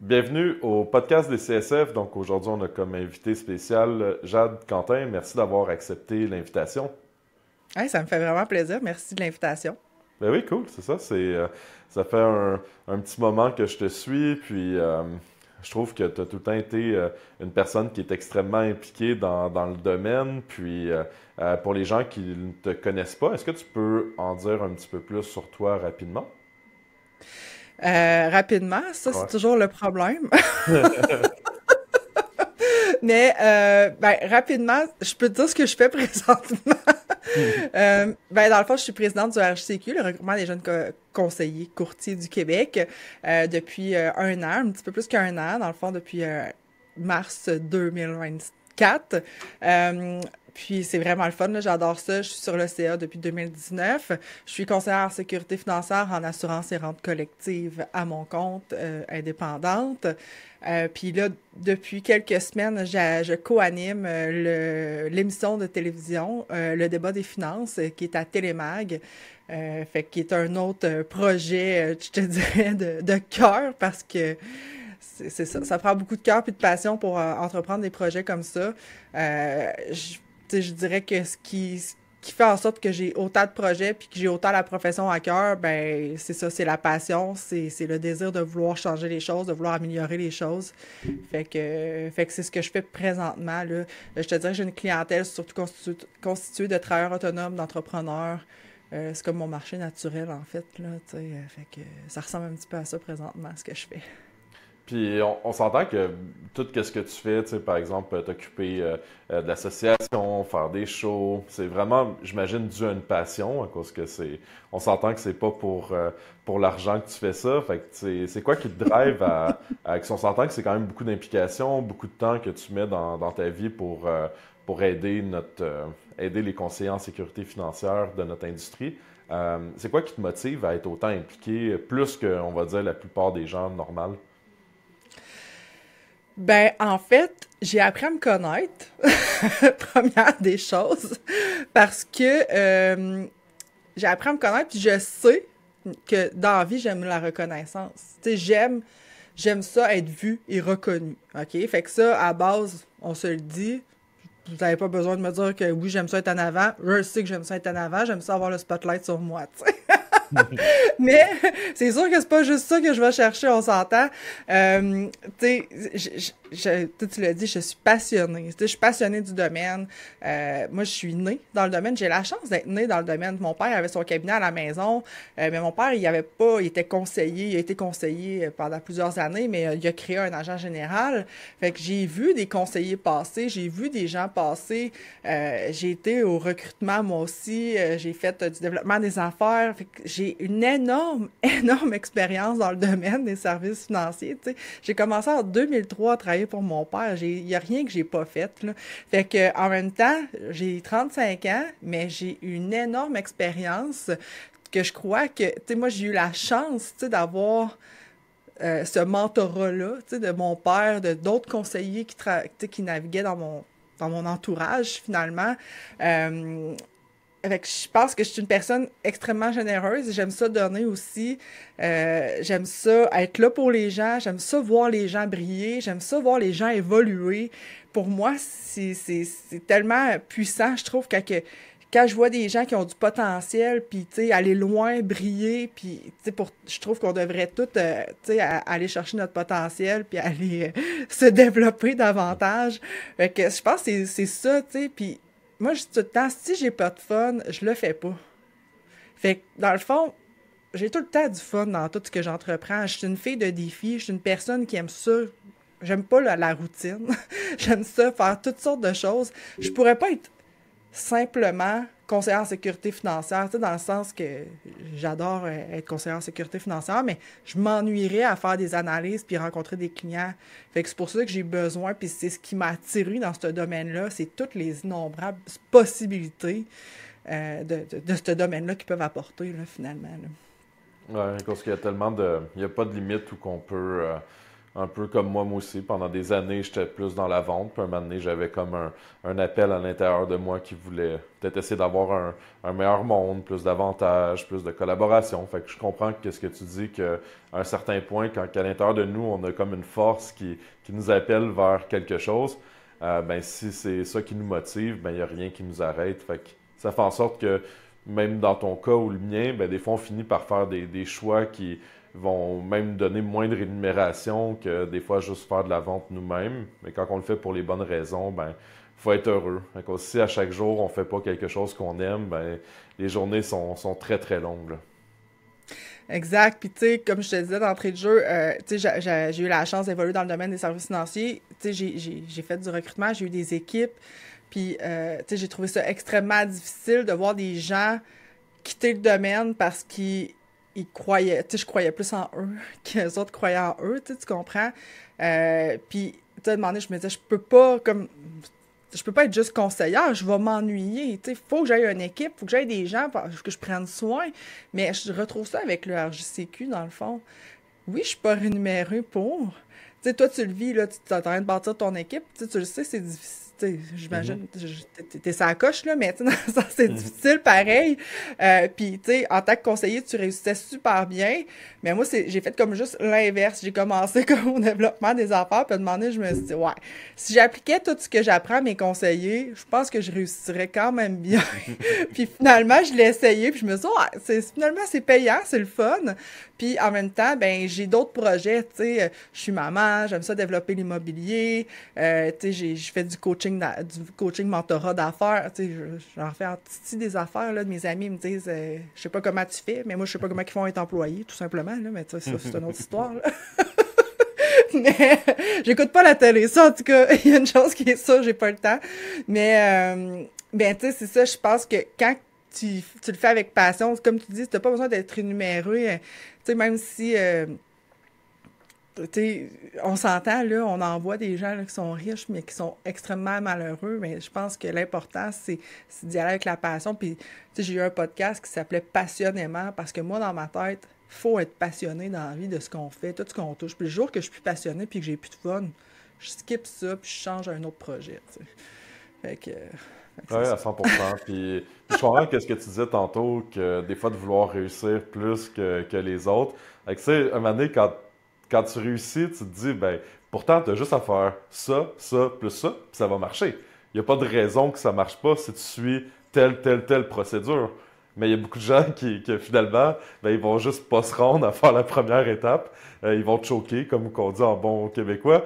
Bienvenue au podcast des CSF. Donc aujourd'hui, on a comme invité spécial Jade Quentin. Merci d'avoir accepté l'invitation. Ouais, ça me fait vraiment plaisir. Merci de l'invitation. Ben oui, cool, c'est ça. Ça fait un petit moment que je te suis, puis je trouve que tu as tout le temps été une personne qui est extrêmement impliquée dans le domaine. Puis pour les gens qui ne te connaissent pas, est-ce que tu peux en dire un petit peu plus sur toi rapidement? Rapidement, ça, c'est Ouais. toujours le problème. Mais rapidement, je peux te dire ce que je fais présentement. Dans le fond, je suis présidente du RHCQ, le regroupement des jeunes conseillers courtiers du Québec, depuis un an, un petit peu plus qu'un an, dans le fond, depuis mars 2024. Puis c'est vraiment le fun, là, j'adore ça. Je suis sur le CA depuis 2019. Je suis conseillère en sécurité financière en assurance et rente collective à mon compte, indépendante. Puis là, depuis quelques semaines, je co-anime l'émission de télévision, le débat des finances, qui est à Télémag. Qui est un autre projet, je te dirais, de cœur parce que c'est ça. Ça prend beaucoup de cœur et de passion pour entreprendre des projets comme ça. Je dirais que ce qui fait en sorte que j'ai autant de projets puis que j'ai autant la profession à cœur, ben c'est ça, c'est la passion, c'est le désir de vouloir changer les choses, de vouloir améliorer les choses. Fait que c'est ce que je fais présentement, là. Je te dirais que j'ai une clientèle surtout constituée de travailleurs autonomes, d'entrepreneurs. C'est comme mon marché naturel, en fait, là, tu sais. Fait que ça ressemble un petit peu à ça présentement, ce que je fais. Puis on s'entend que tout ce que tu fais, tu sais, par exemple, t'occuper de l'association, faire des shows, c'est vraiment, j'imagine, dû à une passion, à cause que on s'entend que c'est pas pour l'argent que tu fais ça. Fait que c'est quoi qui te drive si on s'entend que c'est quand même beaucoup d'implication, beaucoup de temps que tu mets dans ta vie pour aider aider les conseillers en sécurité financière de notre industrie. C'est quoi qui te motive à être autant impliqué, plus que, on va dire, la plupart des gens normaux? Ben, en fait, j'ai appris à me connaître, première des choses, parce que j'ai appris à me connaître, puis je sais que dans la vie, j'aime la reconnaissance. Tu sais, j'aime ça être vu et reconnu, OK? Fait que ça, à base, on se le dit, vous n'avez pas besoin de me dire que oui, j'aime ça être en avant. Je sais que j'aime ça être en avant, j'aime ça avoir le spotlight sur moi, tu sais. Mais c'est sûr que c'est pas juste ça que je vais chercher, on s'entend. Tu sais, tu l'as dit, je suis passionnée. Tu sais, je suis passionnée du domaine. Moi, je suis née dans le domaine. J'ai la chance d'être née dans le domaine. Mon père avait son cabinet à la maison, mais mon père, il avait pas, il était conseiller, il a été conseiller pendant plusieurs années, mais il a créé un agent général. Fait que j'ai vu des conseillers passer, j'ai vu des gens passer. J'ai été au recrutement, moi aussi. J'ai fait du développement des affaires. Fait que j'ai une énorme, énorme expérience dans le domaine des services financiers. Tu sais. J'ai commencé en 2003 à travailler pour mon père. Il n'y a rien que j'ai pas fait. Là. Fait que en même temps, j'ai 35 ans, mais j'ai une énorme expérience que je crois que, tu sais, moi, j'ai eu la chance, tu sais, d'avoir ce mentorat-là, tu sais, de mon père, de d'autres conseillers qui naviguaient dans mon entourage, finalement. Euh, je pense que je suis une personne extrêmement généreuse. J'aime ça donner aussi. J'aime ça être là pour les gens. J'aime ça voir les gens briller. J'aime ça voir les gens évoluer. Pour moi, c'est tellement puissant, je trouve, quand je vois des gens qui ont du potentiel, puis, tu sais, aller loin, briller, puis, tu sais, je trouve qu'on devrait tous, tu sais, aller chercher notre potentiel, puis aller se développer davantage. Fait que je pense que c'est ça, tu sais, puis moi, je dis tout le temps, si j'ai pas de fun, je le fais pas. Fait que, dans le fond, j'ai tout le temps du fun dans tout ce que j'entreprends. Je suis une fille de défi, je suis une personne qui aime ça. J'aime pas la routine. J'aime ça, faire toutes sortes de choses. Je pourrais pas être simplement conseillère en sécurité financière, tu sais, dans le sens que j'adore être conseillère en sécurité financière, mais je m'ennuierais à faire des analyses puis rencontrer des clients. Fait que c'est pour ça que j'ai besoin, puis c'est ce qui m'a attiré dans ce domaine-là, c'est toutes les innombrables possibilités de ce domaine-là qui peuvent apporter, là, finalement. Là. Ouais, parce qu'il y a tellement il n'y a pas de limite où qu'on peut, un peu comme moi aussi. Pendant des années, j'étais plus dans la vente. Puis un moment donné, j'avais comme un appel à l'intérieur de moi qui voulait peut-être essayer d'avoir un meilleur monde, plus d'avantages, plus de collaboration. Fait que je comprends qu'est-ce que tu dis qu'à un certain point, quand à l'intérieur de nous, on a comme une force qui nous appelle vers quelque chose, ben si c'est ça qui nous motive, ben il n'y a rien qui nous arrête. Fait que ça fait en sorte que même dans ton cas ou le mien, ben des fois on finit par faire des choix qui vont même donner moins de rémunération que des fois juste faire de la vente nous-mêmes. Mais quand on le fait pour les bonnes raisons, ben faut être heureux. Donc aussi à chaque jour on fait pas quelque chose qu'on aime, ben les journées sont très très longues, là. Exact. Puis, tu sais, comme je te disais d'entrée de jeu, tu sais, j'ai eu la chance d'évoluer dans le domaine des services financiers. Tu sais, j'ai fait du recrutement, j'ai eu des équipes. Puis, tu sais, j'ai trouvé ça extrêmement difficile de voir des gens quitter le domaine parce qu'ils croyaient, tu sais, je croyais plus en eux que les autres croyaient en eux, tu comprends? Puis, tu sais, à un moment donné, je me disais, je peux pas être juste conseillère, je vais m'ennuyer. Tu sais, faut que j'aille une équipe, faut que j'aille des gens, que je prenne soin. Mais je retrouve ça avec le RJCQ, dans le fond. Oui, je suis pas rémunérée pour. Tu sais, toi, tu le vis, là, tu es en train de bâtir ton équipe, tu le sais, c'est difficile. Tu sais, j'imagine, t'es sur la coche, là, mais tu sais, dans le sens, c'est difficile pareil. Puis, tu sais, en tant que conseiller, tu réussissais super bien. Mais moi, j'ai fait comme juste l'inverse. J'ai commencé comme au développement des affaires, puis à un moment donné, je me suis dit, ouais, si j'appliquais tout ce que j'apprends à mes conseillers, je pense que je réussirais quand même bien. Puis finalement, je l'ai essayé, puis je me suis dit, ouais, finalement, c'est payant, c'est le fun. Puis en même temps, ben j'ai d'autres projets, tu sais, je suis maman, j'aime ça développer l'immobilier, tu sais, je fais du coaching mentorat d'affaires, tu sais, j'en fais en titi des affaires, là, mes amis me disent, je sais pas comment tu fais, mais moi, je sais pas comment ils font être employés, tout simplement, là, mais ça, c'est une autre histoire, là. Mais j'écoute pas la télé, ça, en tout cas, il y a une chose qui est ça, j'ai pas le temps. Mais, ben, tu sais, c'est ça, je pense que quand tu le fais avec passion, comme tu dis, t'as pas besoin d'être rémunéré, tu sais, même si, tu sais, on s'entend, là, on en voit des gens là, qui sont riches, mais qui sont extrêmement malheureux, mais je pense que l'important, c'est d'y aller avec la passion. Puis, tu sais, j'ai eu un podcast qui s'appelait Passionnément, parce que moi, dans ma tête, faut être passionné dans la vie de ce qu'on fait, tout ce qu'on touche. Puis le jour que je suis plus passionné puis que j'ai plus de fun, je skip ça puis je change à un autre projet, tu sais. Fait que Oui, c'est ça. à 100%. Puis je comprends ce que tu disais tantôt, que des fois de vouloir réussir plus que les autres. Fait que, tu sais, un moment donné, quand tu réussis, tu te dis, ben, pourtant, tu as juste à faire ça, plus ça, puis ça va marcher. Il n'y a pas de raison que ça marche pas si tu suis telle procédure. Mais il y a beaucoup de gens qui finalement, ben, ils vont juste pas se rendre à faire la première étape. Ils vont te choquer, comme qu'on dit en bon québécois.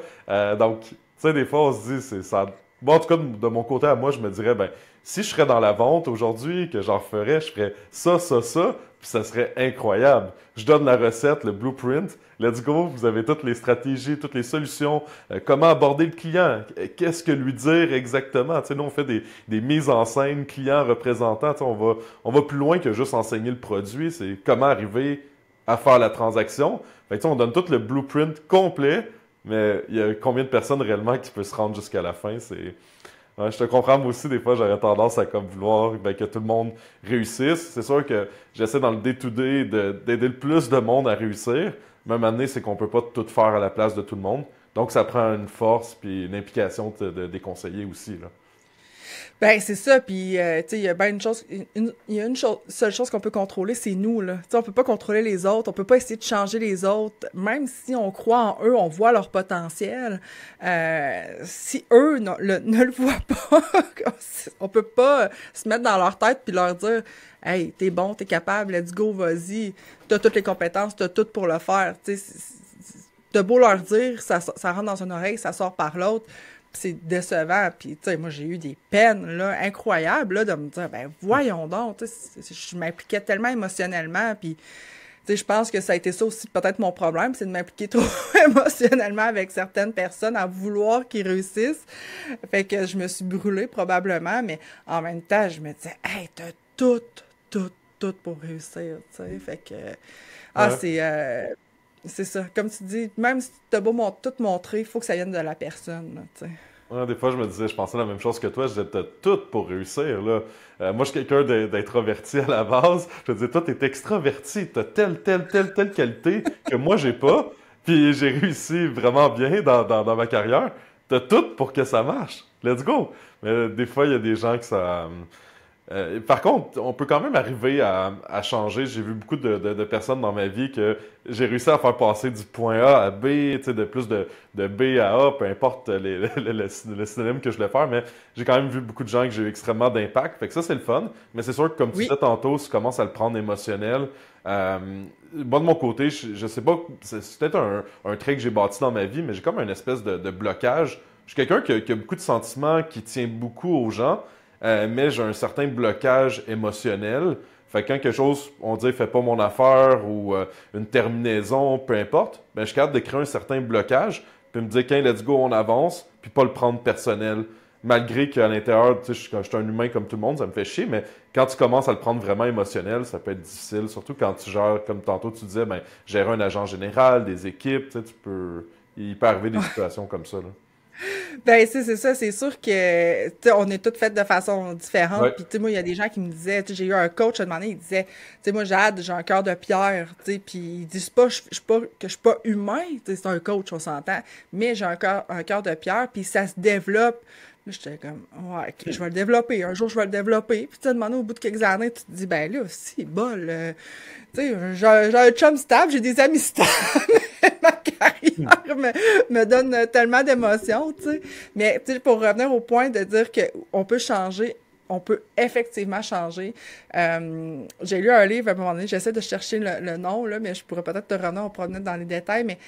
Donc, tu sais, des fois, on se dit, c'est ça. Bon, en tout cas, de mon côté à moi, je me dirais, ben, si je serais dans la vente aujourd'hui, que j'en ferais, je ferais ça, puis ça serait incroyable. Je donne la recette, le blueprint. Let's go, vous avez toutes les stratégies, toutes les solutions, comment aborder le client, qu'est-ce que lui dire exactement. Tu sais, nous, on fait des mises en scène client-représentant. Tu sais, on va plus loin que juste enseigner le produit. C'est comment arriver à faire la transaction. Fait que, tu sais, on donne tout le blueprint complet, mais il y a combien de personnes réellement qui peuvent se rendre jusqu'à la fin? Ouais, je te comprends, moi aussi, des fois, j'aurais tendance à comme vouloir ben, que tout le monde réussisse. C'est sûr que j'essaie dans le day-to-day d'aider le plus de monde à réussir. Même année, c'est qu'on peut pas tout faire à la place de tout le monde. Donc, ça prend une force puis une implication des conseillers aussi, là. Ben, c'est ça, puis, tu sais, il y a bien une chose, il y a une chose, seule chose qu'on peut contrôler, c'est nous, là. Tu sais, on peut pas contrôler les autres, on peut pas essayer de changer les autres, même si on croit en eux, on voit leur potentiel, si eux ne le voient pas, on peut pas se mettre dans leur tête puis leur dire, hey, t'es bon, t'es capable, let's go, vas-y, t'as toutes les compétences, t'as tout pour le faire, tu sais, t'as beau leur dire, ça rentre dans une oreille, ça sort par l'autre, c'est décevant. Puis, tu sais, moi, j'ai eu des peines, là, incroyables, là, de me dire, ben, voyons donc, tu sais, je m'impliquais tellement émotionnellement, puis, tu sais, je pense que ça a été ça aussi, peut-être mon problème, c'est de m'impliquer trop émotionnellement avec certaines personnes, à vouloir qu'ils réussissent. Fait que je me suis brûlée, probablement, mais en même temps, je me disais, hey, t'as tout pour réussir, tu sais. Fait que, Ouais. c'est ça. Comme tu dis, même si t'as beau tout montrer, il faut que ça vienne de la personne, là, tu sais. Ouais, des fois, je me disais, je pensais la même chose que toi. Je disais, t'as tout pour réussir, là. Moi, je suis quelqu'un d'introverti à la base. Je me disais, toi, t'es extraverti. T'as telle qualité que moi, j'ai pas. Puis j'ai réussi vraiment bien dans ma carrière. T'as tout pour que ça marche. Let's go! Mais des fois, il y a des gens que ça... par contre, on peut quand même arriver à changer. J'ai vu beaucoup de personnes dans ma vie que j'ai réussi à faire passer du point A à B, tu sais, de plus de B à A, peu importe le synonyme que je voulais faire, mais j'ai quand même vu beaucoup de gens que j'ai eu extrêmement d'impact. Fait que ça, c'est le fun. Mais c'est sûr que, comme tu Oui. disais tantôt, tu commences à le prendre émotionnel. Euh, Moi, de mon côté, je sais pas, c'est peut-être un trait que j'ai bâti dans ma vie, mais j'ai comme une espèce de blocage. Je suis quelqu'un qui a beaucoup de sentiments, qui tient beaucoup aux gens. Mais j'ai un certain blocage émotionnel. Fait que quand quelque chose, on dit, fait pas mon affaire ou une terminaison, peu importe, ben, je suis capable de créer un certain blocage, puis me dire, qu'un let's go, on avance, puis pas le prendre personnel. Malgré qu'à l'intérieur, tu sais, je suis un humain comme tout le monde, ça me fait chier, mais quand tu commences à le prendre vraiment émotionnel, ça peut être difficile, surtout quand tu gères, comme tantôt tu disais, ben, gérer un agent général, des équipes, tu sais, il peut arriver des situations comme ça, là. Ben, c'est ça, c'est sûr que, tu sais, on est toutes faites de façon différente. Ouais. Puis, tu sais, moi, il y a des gens qui me disaient, tu sais, j'ai eu un coach à un moment donné, il disait, tu sais, moi, j'ai un cœur de pierre, tu sais, puis il dit, c'est pas, je suis pas, que je suis pas humain, tu sais, c'est un coach, on s'entend, mais j'ai un cœur de pierre, puis ça se développe. Là, j'étais comme, ouais, ok, je vais le développer, un jour, je vais le développer. Puis, tu sais, demandé au bout de quelques années, tu te dis, ben là, si, bol, tu sais, j'ai un chum stable, j'ai des amis stables. Ma carrière me donne tellement d'émotions, tu sais. Mais, tu sais, pour revenir au point de dire qu'on peut changer, on peut effectivement changer. J'ai lu un livre à un moment donné, j'essaie de chercher le nom, là, mais je pourrais peut-être te revenir, on pourra revenir dans les détails, mais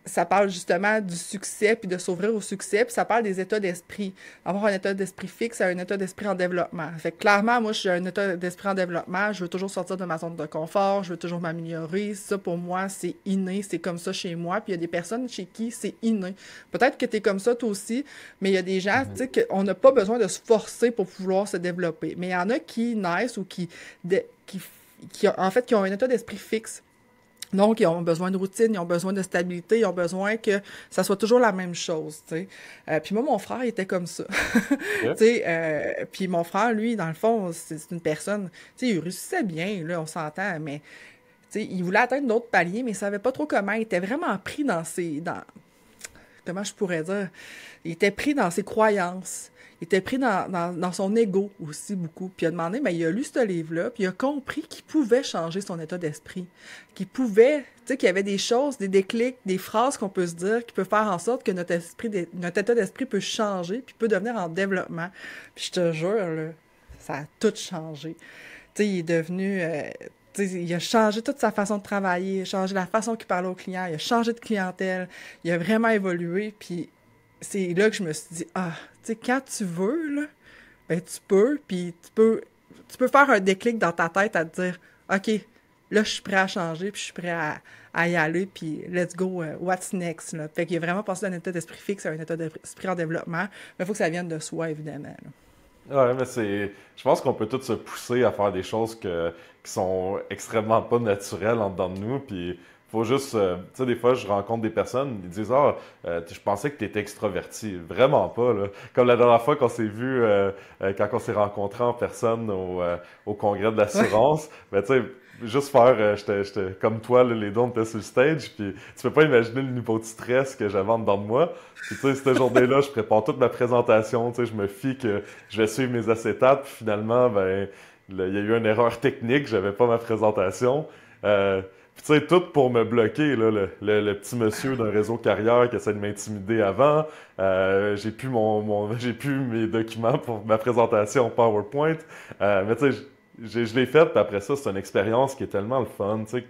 ça parle justement du succès, puis de s'ouvrir au succès, puis ça parle des états d'esprit. Avoir un état d'esprit fixe et un état d'esprit en développement. Fait que clairement, moi, je suis un état d'esprit en développement, je veux toujours sortir de ma zone de confort, je veux toujours m'améliorer. Ça, pour moi, c'est inné, c'est comme ça chez moi, puis il y a des personnes chez qui c'est inné. Peut-être que tu es comme ça, toi aussi, mais il y a des gens, tu sais, qu'on n'a pas besoin de se forcer pour pouvoir se développer. Mais il y en a qui naissent ou en fait, qui ont un état d'esprit fixe. Donc, ils ont besoin de routine, ils ont besoin de stabilité, ils ont besoin que ça soit toujours la même chose, tu sais. Puis moi, mon frère, il était comme ça. Tu Ok. sais, puis mon frère, lui, dans le fond, c'est une personne, tu sais, il réussissait bien, là, on s'entend, mais, tu sais, il voulait atteindre d'autres paliers, mais il savait pas trop comment. Il était vraiment pris comment je pourrais dire, il était pris dans ses croyances. Il était pris dans son ego aussi beaucoup. Puis il a demandé, mais il a lu ce livre-là, puis il a compris qu'il pouvait changer son état d'esprit. Qu'il pouvait, tu sais, qu'il y avait des choses, des déclics, des phrases qu'on peut se dire qui peuvent faire en sorte que notre état d'esprit peut changer, puis peut devenir en développement. Puis je te jure, là, ça a tout changé. Tu sais, il est devenu... tu sais, il a changé toute sa façon de travailler, il a changé la façon qu'il parlait aux clients, il a changé de clientèle, il a vraiment évolué, puis c'est là que je me suis dit, ah, tu sais, quand tu veux, là, ben tu peux, puis tu peux faire un déclic dans ta tête à te dire, OK, là, je suis prêt à changer, puis je suis prêt à y aller, puis let's go, what's next, là. Fait qu'il a vraiment passé d'un état d'esprit fixe à un état d'esprit en développement, mais il faut que ça vienne de soi, évidemment, là. Ouais, mais c'est. Je pense qu'on peut tous se pousser à faire des choses qui sont extrêmement pas naturelles en dedans de nous. Puis, faut juste. Tu sais, des fois, je rencontre des personnes, ils disent, ah, je pensais que tu étais extroverti. Vraiment pas, là. Comme la dernière fois qu'on s'est vu, quand on s'est rencontrés en personne au congrès de l'assurance, ben, tu sais, juste faire. J'étais comme toi, là, les deux, on était sur le stage. Puis, tu peux pas imaginer le niveau de stress que j'avais en dedans de moi. Puis, tu sais, cette journée-là, je prépare toute ma présentation. Tu sais, je me fie que je vais suivre mes acétates. Puis finalement, ben, il y a eu une erreur technique. J'avais pas ma présentation. Puis, tu sais, tout pour me bloquer, là, le petit monsieur d'un réseau carrière qui essaie de m'intimider avant. J'ai plus mes documents pour ma présentation PowerPoint. Mais tu sais, je l'ai faite, puis après ça, c'est une expérience qui est tellement le fun. Tu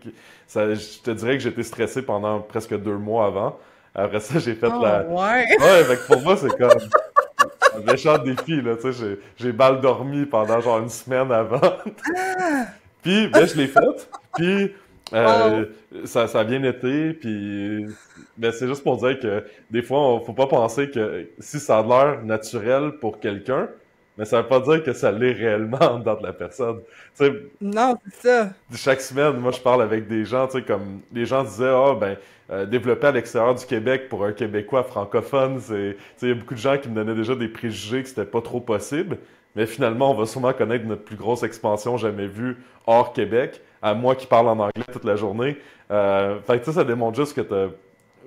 sais, je te dirais que j'étais stressé pendant presque 2 mois avant. Après ça, j'ai fait Oh, la. ouais! Ouais, fait que pour moi, c'est comme un méchant défi, là. Tu sais, j'ai mal dormi pendant genre une semaine avant. Puis, ben, je l'ai faite. Puis, euh, Wow! ça a bien été. Puis, ben, c'est juste pour dire que des fois, faut pas penser que si ça a l'air naturel pour quelqu'un, mais ça veut pas dire que ça l'est réellement en dedans de la personne. Tu sais, Non, c'est ça. chaque semaine, moi, je parle avec des gens, tu sais, comme les gens disaient, ah, ben, développer à l'extérieur du Québec pour un Québécois francophone, tu sais, il y a beaucoup de gens qui me donnaient déjà des préjugés que c'était pas trop possible. Mais finalement, on va sûrement connaître notre plus grosse expansion jamais vue hors Québec à moi qui parle en anglais toute la journée. Fait que ça démontre juste que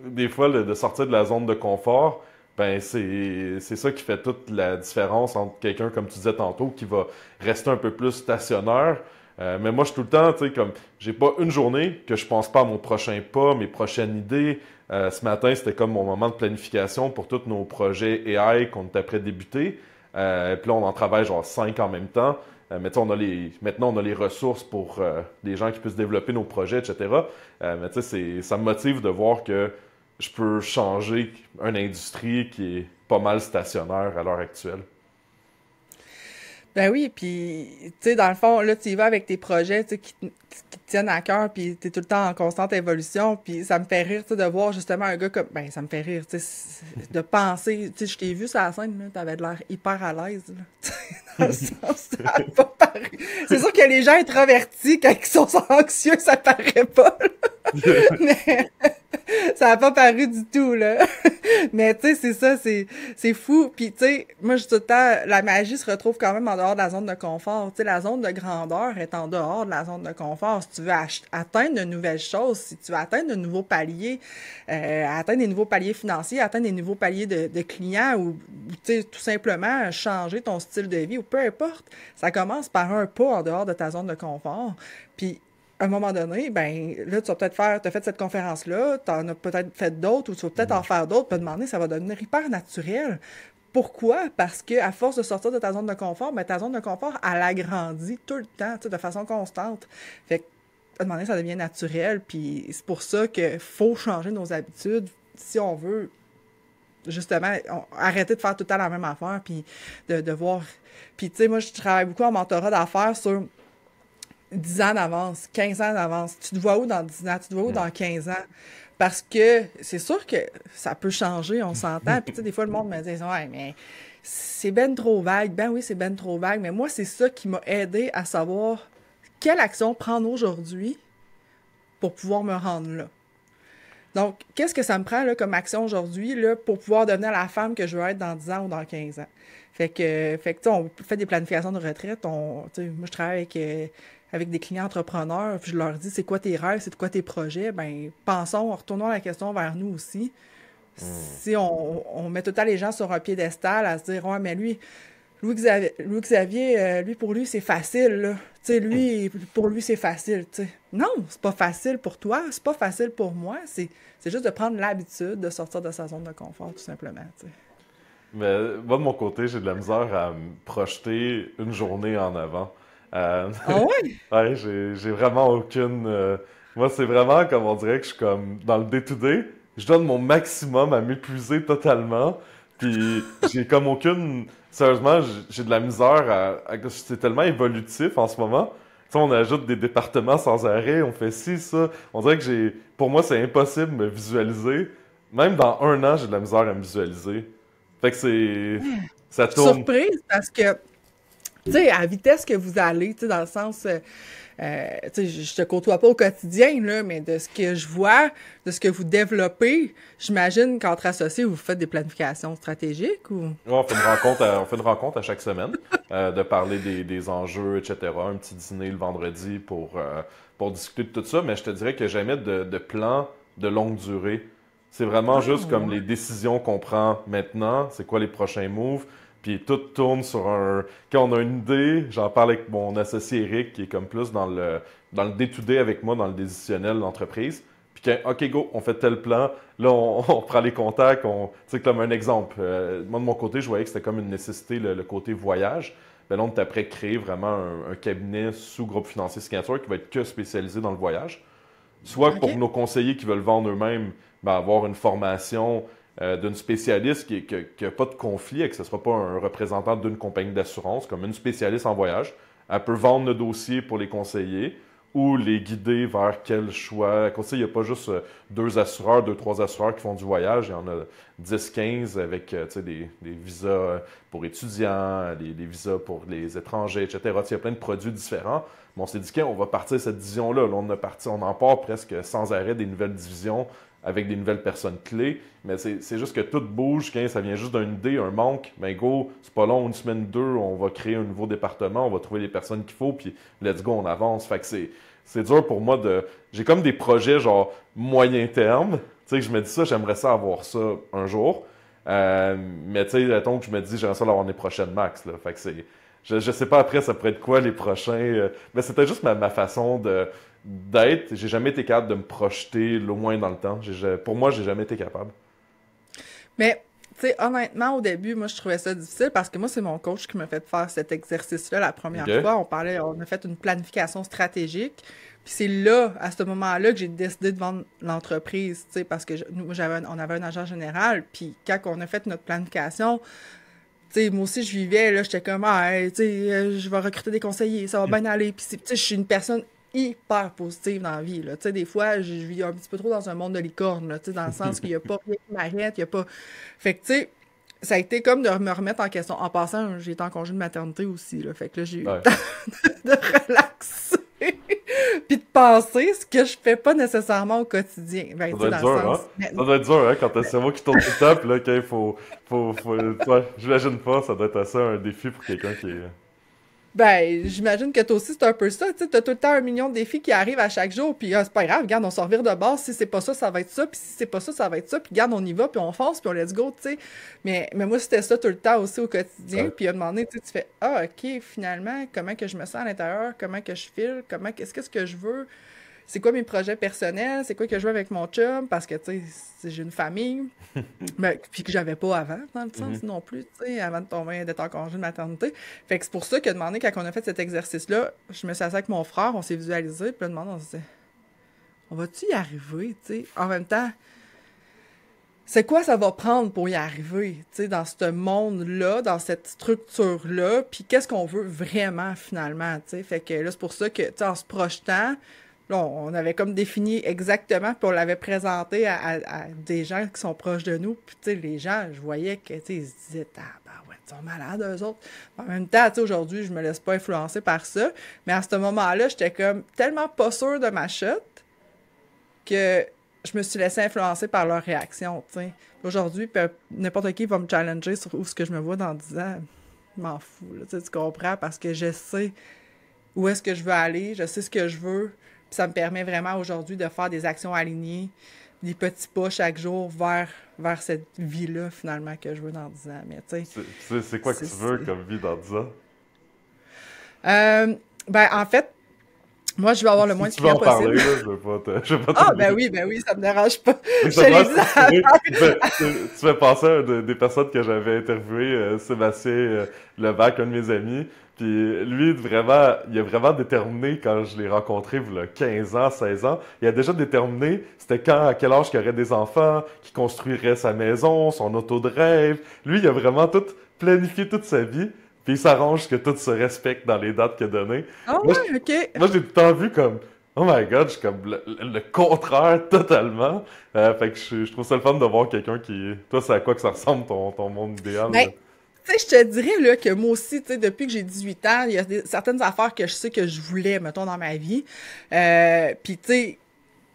des fois, de sortir de la zone de confort, ben c'est ça qui fait toute la différence entre quelqu'un, comme tu disais tantôt, qui va rester un peu plus stationnaire. Mais moi, je suis tout le temps, tu sais, comme, j'ai pas une journée que je pense pas à mon prochain pas, mes prochaines idées. Ce matin, c'était comme mon moment de planification pour tous nos projets AI qu'on était prêt à débuter. Puis là, on en travaille genre 5 en même temps. Mais tu sais, maintenant, on a les ressources pour des gens qui puissent développer nos projets, etc. Mais tu sais, ça me motive de voir que je peux changer une industrie qui est pas mal stationnaire à l'heure actuelle. Ben oui, puis, tu sais, dans le fond, là, tu y vas avec tes projets, tu sais, qui te tiennent à cœur, puis t'es tout le temps en constante évolution, puis ça me fait rire, tu sais, de voir justement un gars comme, ben, ça me fait rire, tu sais, de penser, tu sais, je t'ai vu sur la scène, là, t'avais de l'air hyper à l'aise, là, tu sais, dans le sens, ça a pas paru. C'est sûr que les gens introvertis, quand ils sont anxieux, ça paraît pas, là. Mais ça a pas paru du tout, là. Mais tu sais, c'est ça, c'est fou. Puis tu sais, moi, je dis tout le temps, la magie se retrouve quand même en dehors de la zone de confort. Tu sais, la zone de grandeur est en dehors de la zone de confort. Si tu veux atteindre de nouvelles choses, si tu veux atteindre de nouveaux paliers, atteindre des nouveaux paliers financiers, atteindre des nouveaux paliers de clients ou tu sais, tout simplement changer ton style de vie ou peu importe, ça commence par un pas en dehors de ta zone de confort. Puis à un moment donné, ben là, tu vas peut-être t'as fait cette conférence-là, tu en as peut-être fait d'autres, ou tu vas peut-être en faire d'autres, puis te demander, ça va devenir hyper naturel. Pourquoi? Parce que à force de sortir de ta zone de confort, ben ta zone de confort, elle agrandit tout le temps, tu sais, de façon constante. Fait que, à un moment donné, ça devient naturel, puis c'est pour ça qu'il faut changer nos habitudes si on veut, justement, arrêter de faire tout le temps la même affaire, puis de voir... Puis, tu sais, moi, je travaille beaucoup en mentorat d'affaires sur 10 ans d'avance, 15 ans d'avance. Tu te vois où dans 10 ans? Tu te vois où dans 15 ans? Parce que c'est sûr que ça peut changer, on s'entend. Puis tu sais, des fois, le monde me dit, ouais, mais c'est ben trop vague. Ben oui, c'est ben trop vague. Mais moi, c'est ça qui m'a aidé à savoir quelle action prendre aujourd'hui pour pouvoir me rendre là. Donc, qu'est-ce que ça me prend là, comme action aujourd'hui là, pour pouvoir devenir la femme que je veux être dans 10 ans ou dans 15 ans? Fait que tu sais, on fait des planifications de retraite. Moi, je travaille avec des clients entrepreneurs, puis je leur dis, c'est quoi tes rêves, c'est quoi tes projets? Ben, retournons la question vers nous aussi. Si on met tout le temps les gens sur un piédestal à se dire, ouais, mais Louis-Xavier, lui, pour lui, c'est facile, là. Tu sais, lui, pour lui, c'est facile, tu sais. Non, c'est pas facile pour toi, c'est pas facile pour moi, c'est juste de prendre l'habitude de sortir de sa zone de confort, tout simplement, tu sais. Mais moi, de mon côté, j'ai de la misère à me projeter une journée en avant. Ah ouais? Ouais, j'ai vraiment aucune. Moi, c'est vraiment comme on dirait que je suis comme dans le day-to-day. Je donne mon maximum à m'épuiser totalement. Puis j'ai comme aucune. Sérieusement, j'ai de la misère c'est tellement évolutif en ce moment. Tu sais, on ajoute des départements sans arrêt, on fait ci, ça. On dirait que pour moi, c'est impossible de me visualiser. Même dans un an, j'ai de la misère à me visualiser. Fait que ça Je suis tourne. surprise parce que tu sais, à la vitesse que vous allez, tu sais, dans le sens, tu sais, je te côtoie pas au quotidien, là, mais de ce que je vois, de ce que vous développez, j'imagine qu'entre associés, vous faites des planifications stratégiques ou... Ouais, on fait une rencontre à chaque semaine, de parler des enjeux, etc. Un petit dîner le vendredi pour discuter de tout ça, mais je te dirais que jamais de plan de longue durée. C'est vraiment Ah, juste comme les ouais. décisions qu'on prend maintenant, c'est quoi les prochains moves, puis tout tourne sur un... Quand on a une idée, j'en parle avec mon associé Eric, qui est comme plus dans le day-to-day avec moi, dans le décisionnel de l'entreprise. Puis quand, OK, go, on fait tel plan, là, on prend les contacts, tu sais, comme un exemple. Moi, de mon côté, je voyais que c'était comme une nécessité, le côté voyage. Ben là, on est après créer vraiment un cabinet sous groupe financier signature qui va être que spécialisé dans le voyage. Soit pour OK. nos conseillers qui veulent vendre eux-mêmes, ben, avoir une formation d'une spécialiste qui n'a pas de conflit et que ce ne sera pas un représentant d'une compagnie d'assurance, comme une spécialiste en voyage. Elle peut vendre le dossier pour les conseillers ou les guider vers quel choix. Comme ça, il n'y a pas juste deux, trois assureurs qui font du voyage. Il y en a 10, 15 avec tu sais, des visas pour étudiants, des visas pour les étrangers, etc. Tu sais, il y a plein de produits différents. Mais on s'est dit qu'on va partir de cette division-là. Là, on en part presque sans arrêt des nouvelles divisions avec des nouvelles personnes clés. Mais c'est juste que tout bouge quand ça vient juste d'une idée, un manque. Ben go, c'est pas long, une semaine, deux, on va créer un nouveau département, on va trouver les personnes qu'il faut, puis let's go, on avance. Fait que c'est dur pour moi de... J'ai comme des projets genre moyen terme. Tu sais, que je me dis ça, j'aimerais ça avoir ça un jour. Mais tu sais, mettons que je me dis, j'aimerais ça l'avoir l'année prochaine max, là. Fait que c'est... Je sais pas après, ça pourrait être quoi les prochains. Mais c'était juste ma façon d'être. J'ai jamais été capable de me projeter loin dans le temps. Pour moi, j'ai jamais été capable. Mais, tu sais, honnêtement, au début, moi, je trouvais ça difficile parce que moi, c'est mon coach qui m'a fait faire cet exercice-là la première OK? fois. On a fait une planification stratégique. Puis c'est là, à ce moment-là, que j'ai décidé de vendre l'entreprise, tu sais, parce que on avait un agent général. Puis quand on a fait notre planification, tu sais, moi aussi, je vivais, là, j'étais comme, ah, hey, tu sais, je vais recruter des conseillers, ça va bien aller. Puis, tu sais, je suis une personne hyper positive dans la vie, là. Tu sais, des fois, je vis un petit peu trop dans un monde de licorne, là, tu sais, dans le sens qu'il n'y a pas rien qui m'arrête, il n'y a pas... Fait que, tu sais, ça a été comme de me remettre en question. En passant, j'ai été en congé de maternité aussi, là. Fait que là, j'ai eu le Ouais. temps de relaxer. Puis de penser ce que je fais pas nécessairement au quotidien. Ben, Ça tu sais, doit être dans le dur, sens... hein? Ça doit être dur, hein, quand t'as le cerveau qui tourne tout le temps, puis là, qu'il faut... Ouais, j'imagine pas, ça doit être assez un défi pour quelqu'un qui est... Ben, j'imagine que toi aussi, c'est un peu ça. Tu sais, t'as tout le temps 1 million de défis qui arrivent à chaque jour, puis c'est pas grave, regarde, on s'en revire de base. Si c'est pas ça, ça va être ça, puis si c'est pas ça, ça va être ça, puis regarde, on y va, puis on fonce, puis on let's go, tu sais. Mais moi, c'était ça tout le temps aussi au quotidien, Ouais. puis à un moment donné, tu sais, tu fais, ah, ok, finalement, comment que je me sens à l'intérieur, comment que je file, qu'est-ce que je veux, c'est quoi mes projets personnels, c'est quoi que je veux avec mon chum, parce que, tu sais, j'ai une famille, ben, puis que j'avais pas avant, dans le Mhm. sens non plus, tu sais, avant de tomber, d'être en congé de maternité. Fait que c'est pour ça que demandé, quand on a fait cet exercice-là, je me suis assise avec mon frère, on s'est visualisé, puis là, demandé, on se disait, on va-tu y arriver, tu sais? En même temps, c'est quoi ça va prendre pour y arriver, tu sais, dans ce monde-là, dans cette structure-là, puis qu'est-ce qu'on veut vraiment, finalement, tu sais? Fait que là, c'est pour ça que, tu sais, en se projetant, là, on avait comme défini exactement, puis on l'avait présenté à des gens qui sont proches de nous. Puis, tu sais, les gens, je voyais que, tu sais, ils se disaient, ah, ben ouais, ils sont malades, eux autres. En même temps, tu sais, aujourd'hui, je me laisse pas influencer par ça. Mais à ce moment-là, j'étais comme tellement pas sûre de ma chute que je me suis laissée influencer par leur réaction, tu sais. Aujourd'hui, n'importe qui va me challenger sur où est-ce que je me vois dans 10 ans. Je m'en fous, là, tu comprends? Parce que je sais où est-ce que je veux aller, je sais ce que je veux, puis ça me permet vraiment aujourd'hui de faire des actions alignées, des petits pas chaque jour vers cette vie-là, finalement, que je veux dans 10 ans. Mais tu sais, C'est quoi que tu veux c'est... comme vie dans 10 ans? Ben, en fait, moi, je vais avoir le Si moins de tu veux clients en parler, possible. là, je vais pas Ah, t'obliger. ben oui, ça me dérange pas. Mais Je te ça l'ai doit dit structuré. Tu fais penser à des personnes que j'avais interviewées, Sébastien Levac, un de mes amis. Puis lui, vraiment, il a vraiment déterminé quand je l'ai rencontré, il y a 15 ans, 16 ans. Il a déjà déterminé c'était quand, à quel âge qu'il aurait des enfants, qu'il construirait sa maison, son auto de rêve. Lui, il a vraiment tout planifié toute sa vie. Puis il s'arrange que tout se respecte dans les dates qu'il a données. Ah Moi, ouais, OK. moi, j'ai tout le temps vu comme, oh my god, je suis comme le contraire totalement. Fait que je trouve ça le fun de voir quelqu'un qui. Toi, c'est à quoi que ça ressemble ton monde idéal, Ben, là? tu sais, je te dirais là, que moi aussi, tu sais, depuis que j'ai 18 ans, il y a certaines affaires que je sais que je voulais, mettons, dans ma vie. Puis, tu sais,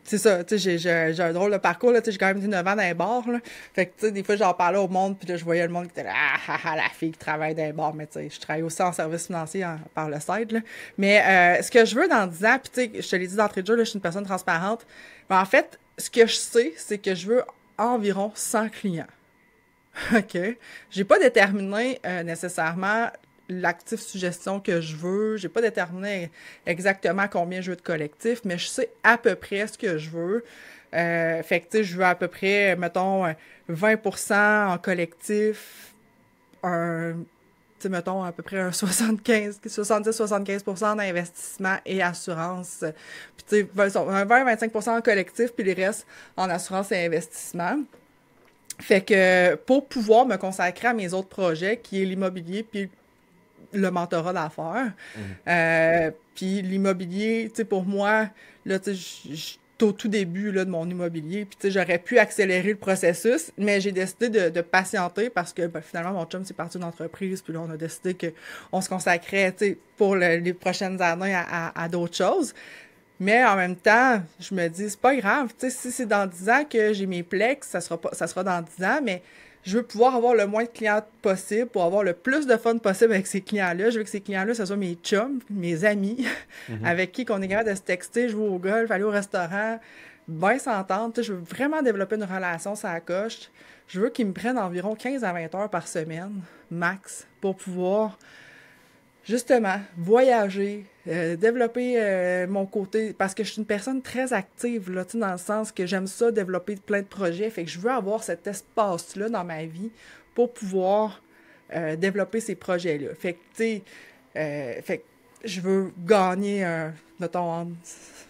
c'est ça, tu sais, j'ai un drôle de parcours, là, tu sais, j'ai quand même 19 ans dans les bars, là. Fait que, tu sais, des fois, j'en parlais au monde, puis là, je voyais le monde qui était là, ah, ah, ah, la fille qui travaille dans les bars, mais tu sais, je travaille aussi en service financier par le site, là. Mais ce que je veux dans 10 ans, puis tu sais, je te l'ai dit d'entrée de jeu, là, je suis une personne transparente, mais en fait, ce que je sais, c'est que je veux environ 100 clients. OK. J'ai pas déterminé nécessairement l'actif suggestion que je veux. J'ai pas déterminé exactement combien je veux de collectif, mais je sais à peu près ce que je veux. Fait que, tu sais, je veux à peu près, mettons, 20% en collectif, tu sais, mettons, à peu près un 70-75% d'investissement et assurance. Puis, tu sais, un 20-25% en collectif, puis les restes en assurance et investissement. Fait que pour pouvoir me consacrer à mes autres projets, qui est l'immobilier puis le mentorat d'affaires, Mhm. puis l'immobilier, tu sais, pour moi, là, tu sais, au tout début là, de mon immobilier, puis tu sais, j'aurais pu accélérer le processus, mais j'ai décidé de patienter parce que ben, finalement, mon chum, c'est parti d'une entreprise, puis là, on a décidé qu'on se consacrait, tu sais, pour les prochaines années à d'autres choses. Mais en même temps, je me dis, c'est pas grave, tu sais, si c'est dans 10 ans que j'ai mes plex, ça sera dans 10 ans, mais je veux pouvoir avoir le moins de clients possible pour avoir le plus de fun possible avec ces clients-là. Je veux que ces clients-là, ce soit mes chums, mes amis, avec qui qu'on est capable de se texter, jouer au golf, aller au restaurant, bien s'entendre. Tu sais, je veux vraiment développer une relation, ça coche. Je veux qu'ils me prennent environ 15 à 20 heures par semaine, max, pour pouvoir justement voyager, développer mon côté, parce que je suis une personne très active, là, tu sais, dans le sens que j'aime ça, développer plein de projets, fait que je veux avoir cet espace-là dans ma vie pour pouvoir développer ces projets-là. Fait que, tu sais, fait que je veux gagner, mettons,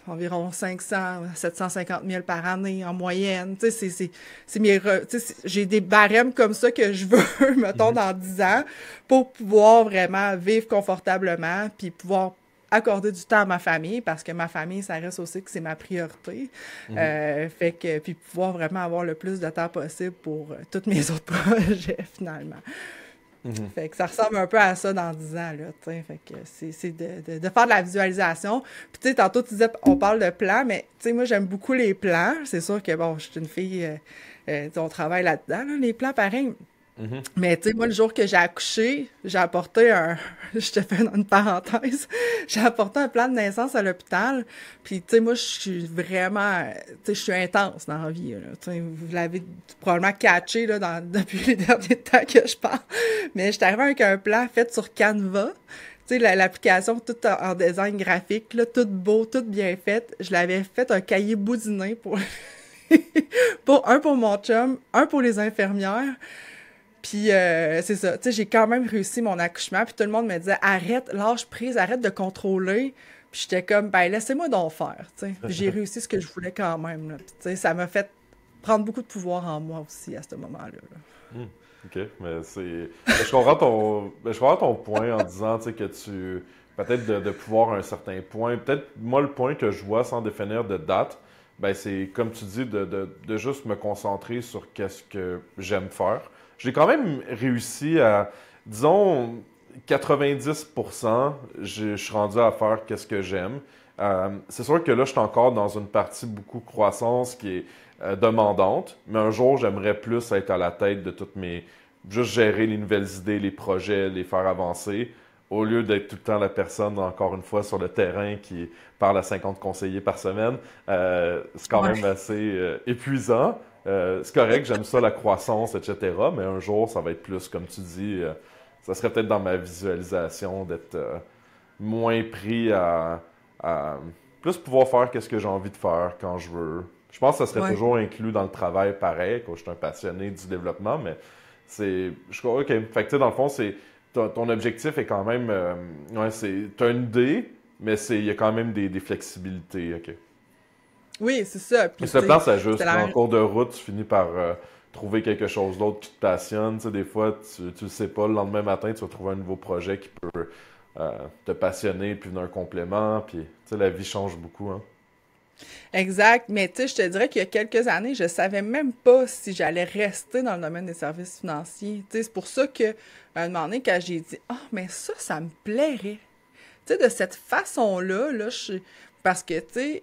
environ 500 à 750 000 par année en moyenne. Tu sais, c'est tu sais, j'ai des barèmes comme ça que je veux, mettons, dans 10 ans pour pouvoir vraiment vivre confortablement puis pouvoir accorder du temps à ma famille parce que ma famille, ça reste aussi que c'est ma priorité. Fait que, puis pouvoir vraiment avoir le plus de temps possible pour tous mes autres projets, finalement. Fait que ça ressemble un peu à ça dans 10 ans, là, tu sais. Fait que c'est de faire de la visualisation. Puis, tu sais, tantôt, tu disais, on parle de plans, mais, tu sais, moi, j'aime beaucoup les plans. C'est sûr que, bon, je suis une fille, on travaille là-dedans, là, les plans, pareil. Mais, tu sais, moi, le jour que j'ai accouché, j'ai apporté je te fais une parenthèse, j'ai apporté un plan de naissance à l'hôpital. Puis, tu sais, moi, je suis vraiment, tu sais, je suis intense dans la vie, là. Tu sais, vous l'avez probablement catché, là, depuis les derniers temps que je parle. Mais je suis arrivée avec un plan fait sur Canva. Tu sais, l'application toute en design graphique, là, tout beau, tout bien fait. Je l'avais fait un cahier boudiné pour, pour mon chum, un pour les infirmières. Puis c'est ça, tu sais, j'ai quand même réussi mon accouchement, puis tout le monde me disait « Arrête, lâche prise, arrête de contrôler. » Puis j'étais comme « Ben, laissez-moi donc faire. » Tu sais, j'ai réussi ce que je voulais quand même, là. Puis, tu sais, ça m'a fait prendre beaucoup de pouvoir en moi aussi à ce moment-là, là. OK, mais c'est... Je comprends ton point en disant, tu sais, que tu... Peut-être de pouvoir à un certain point. Peut-être, moi, le point que je vois sans définir de date, ben c'est, comme tu dis, de juste me concentrer sur qu'est-ce que j'aime faire. J'ai quand même réussi à, disons, 90%, je suis rendu à faire qu'est-ce que j'aime. C'est sûr que là, je suis encore dans une partie beaucoup croissance qui est demandante, mais un jour, j'aimerais plus être à la tête de toutes mes... Juste gérer les nouvelles idées, les projets, les faire avancer, au lieu d'être tout le temps la personne, encore une fois, sur le terrain qui parle à 50 conseillers par semaine. C'est quand même assez épuisant. C'est correct, j'aime ça, la croissance, etc. Mais un jour, ça va être plus, comme tu dis, ça serait peut-être dans ma visualisation d'être moins pris à plus pouvoir faire qu'est-ce que j'ai envie de faire quand je veux. Je pense que ça serait toujours inclus dans le travail pareil, quand je suis un passionné du développement, mais c'est... OK. Fait que, tu sais, dans le fond, c'est... Ton objectif est quand même... ouais, c'est... T'as une idée, mais il y a quand même des flexibilités, OK. Oui, c'est ça. Puis, mais ce plan s'ajuste. la... En cours de route, tu finis par trouver quelque chose d'autre qui te passionne. Tu sais, des fois, tu le sais pas, le lendemain matin, tu vas trouver un nouveau projet qui peut te passionner, puis venir un complément. Puis, tu sais, la vie change beaucoup, hein. Exact, mais tu sais, je te dirais qu'il y a quelques années, je savais même pas si j'allais rester dans le domaine des services financiers. Tu sais, c'est pour ça que, à un moment donné, quand j'ai dit « Ah, mais ça me plairait. » Tu sais, de cette façon-là, là, parce que, tu sais,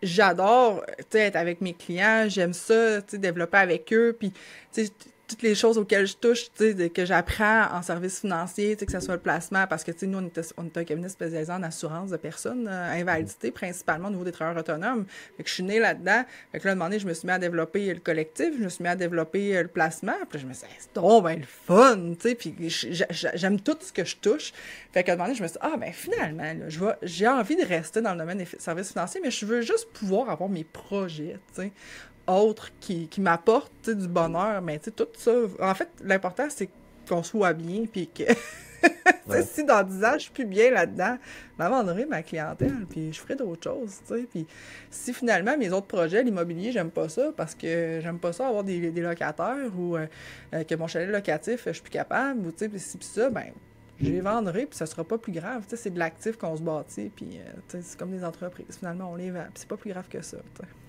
j'adore, tu sais, être avec mes clients, j'aime ça, tu sais, développer avec eux, puis, tu sais, toutes les choses auxquelles je touche, tu sais, que j'apprends en services financiers, tu sais, que ce soit le placement, parce que, tu sais, nous, on était un cabinet spécialisé en assurance de personnes, invalidité, principalement au niveau des travailleurs autonomes. Fait que je suis née là-dedans. Fait que là, à un moment donné, je me suis mis à développer le collectif, je me suis mis à développer le placement, puis là, je me suis dit, c'est trop ben le fun, tu sais, puis j'aime tout ce que je touche. Fait qu'à un moment donné, je me suis dit, ah, ben finalement, là, j'ai envie de rester dans le domaine des services financiers, mais je veux juste pouvoir avoir mes projets, tu sais, autres qui m'apportent du bonheur, mais tu sais, tout ça. En fait, l'important, c'est qu'on soit bien, puis que si dans 10 ans, je suis plus bien là-dedans, j'abandonnerai ma clientèle, puis je ferai d'autres choses, tu sais. Puis si finalement, mes autres projets, l'immobilier, j'aime pas ça, parce que j'aime pas ça avoir des locataires, ou que mon chalet locatif, je suis plus capable, ou tu sais, puis si ça, ben je les vendrai, puis ça sera pas plus grave. Tu sais, c'est de l'actif qu'on se bâtit, puis c'est comme des entreprises. Finalement, on les vend, puis c'est pas plus grave que ça.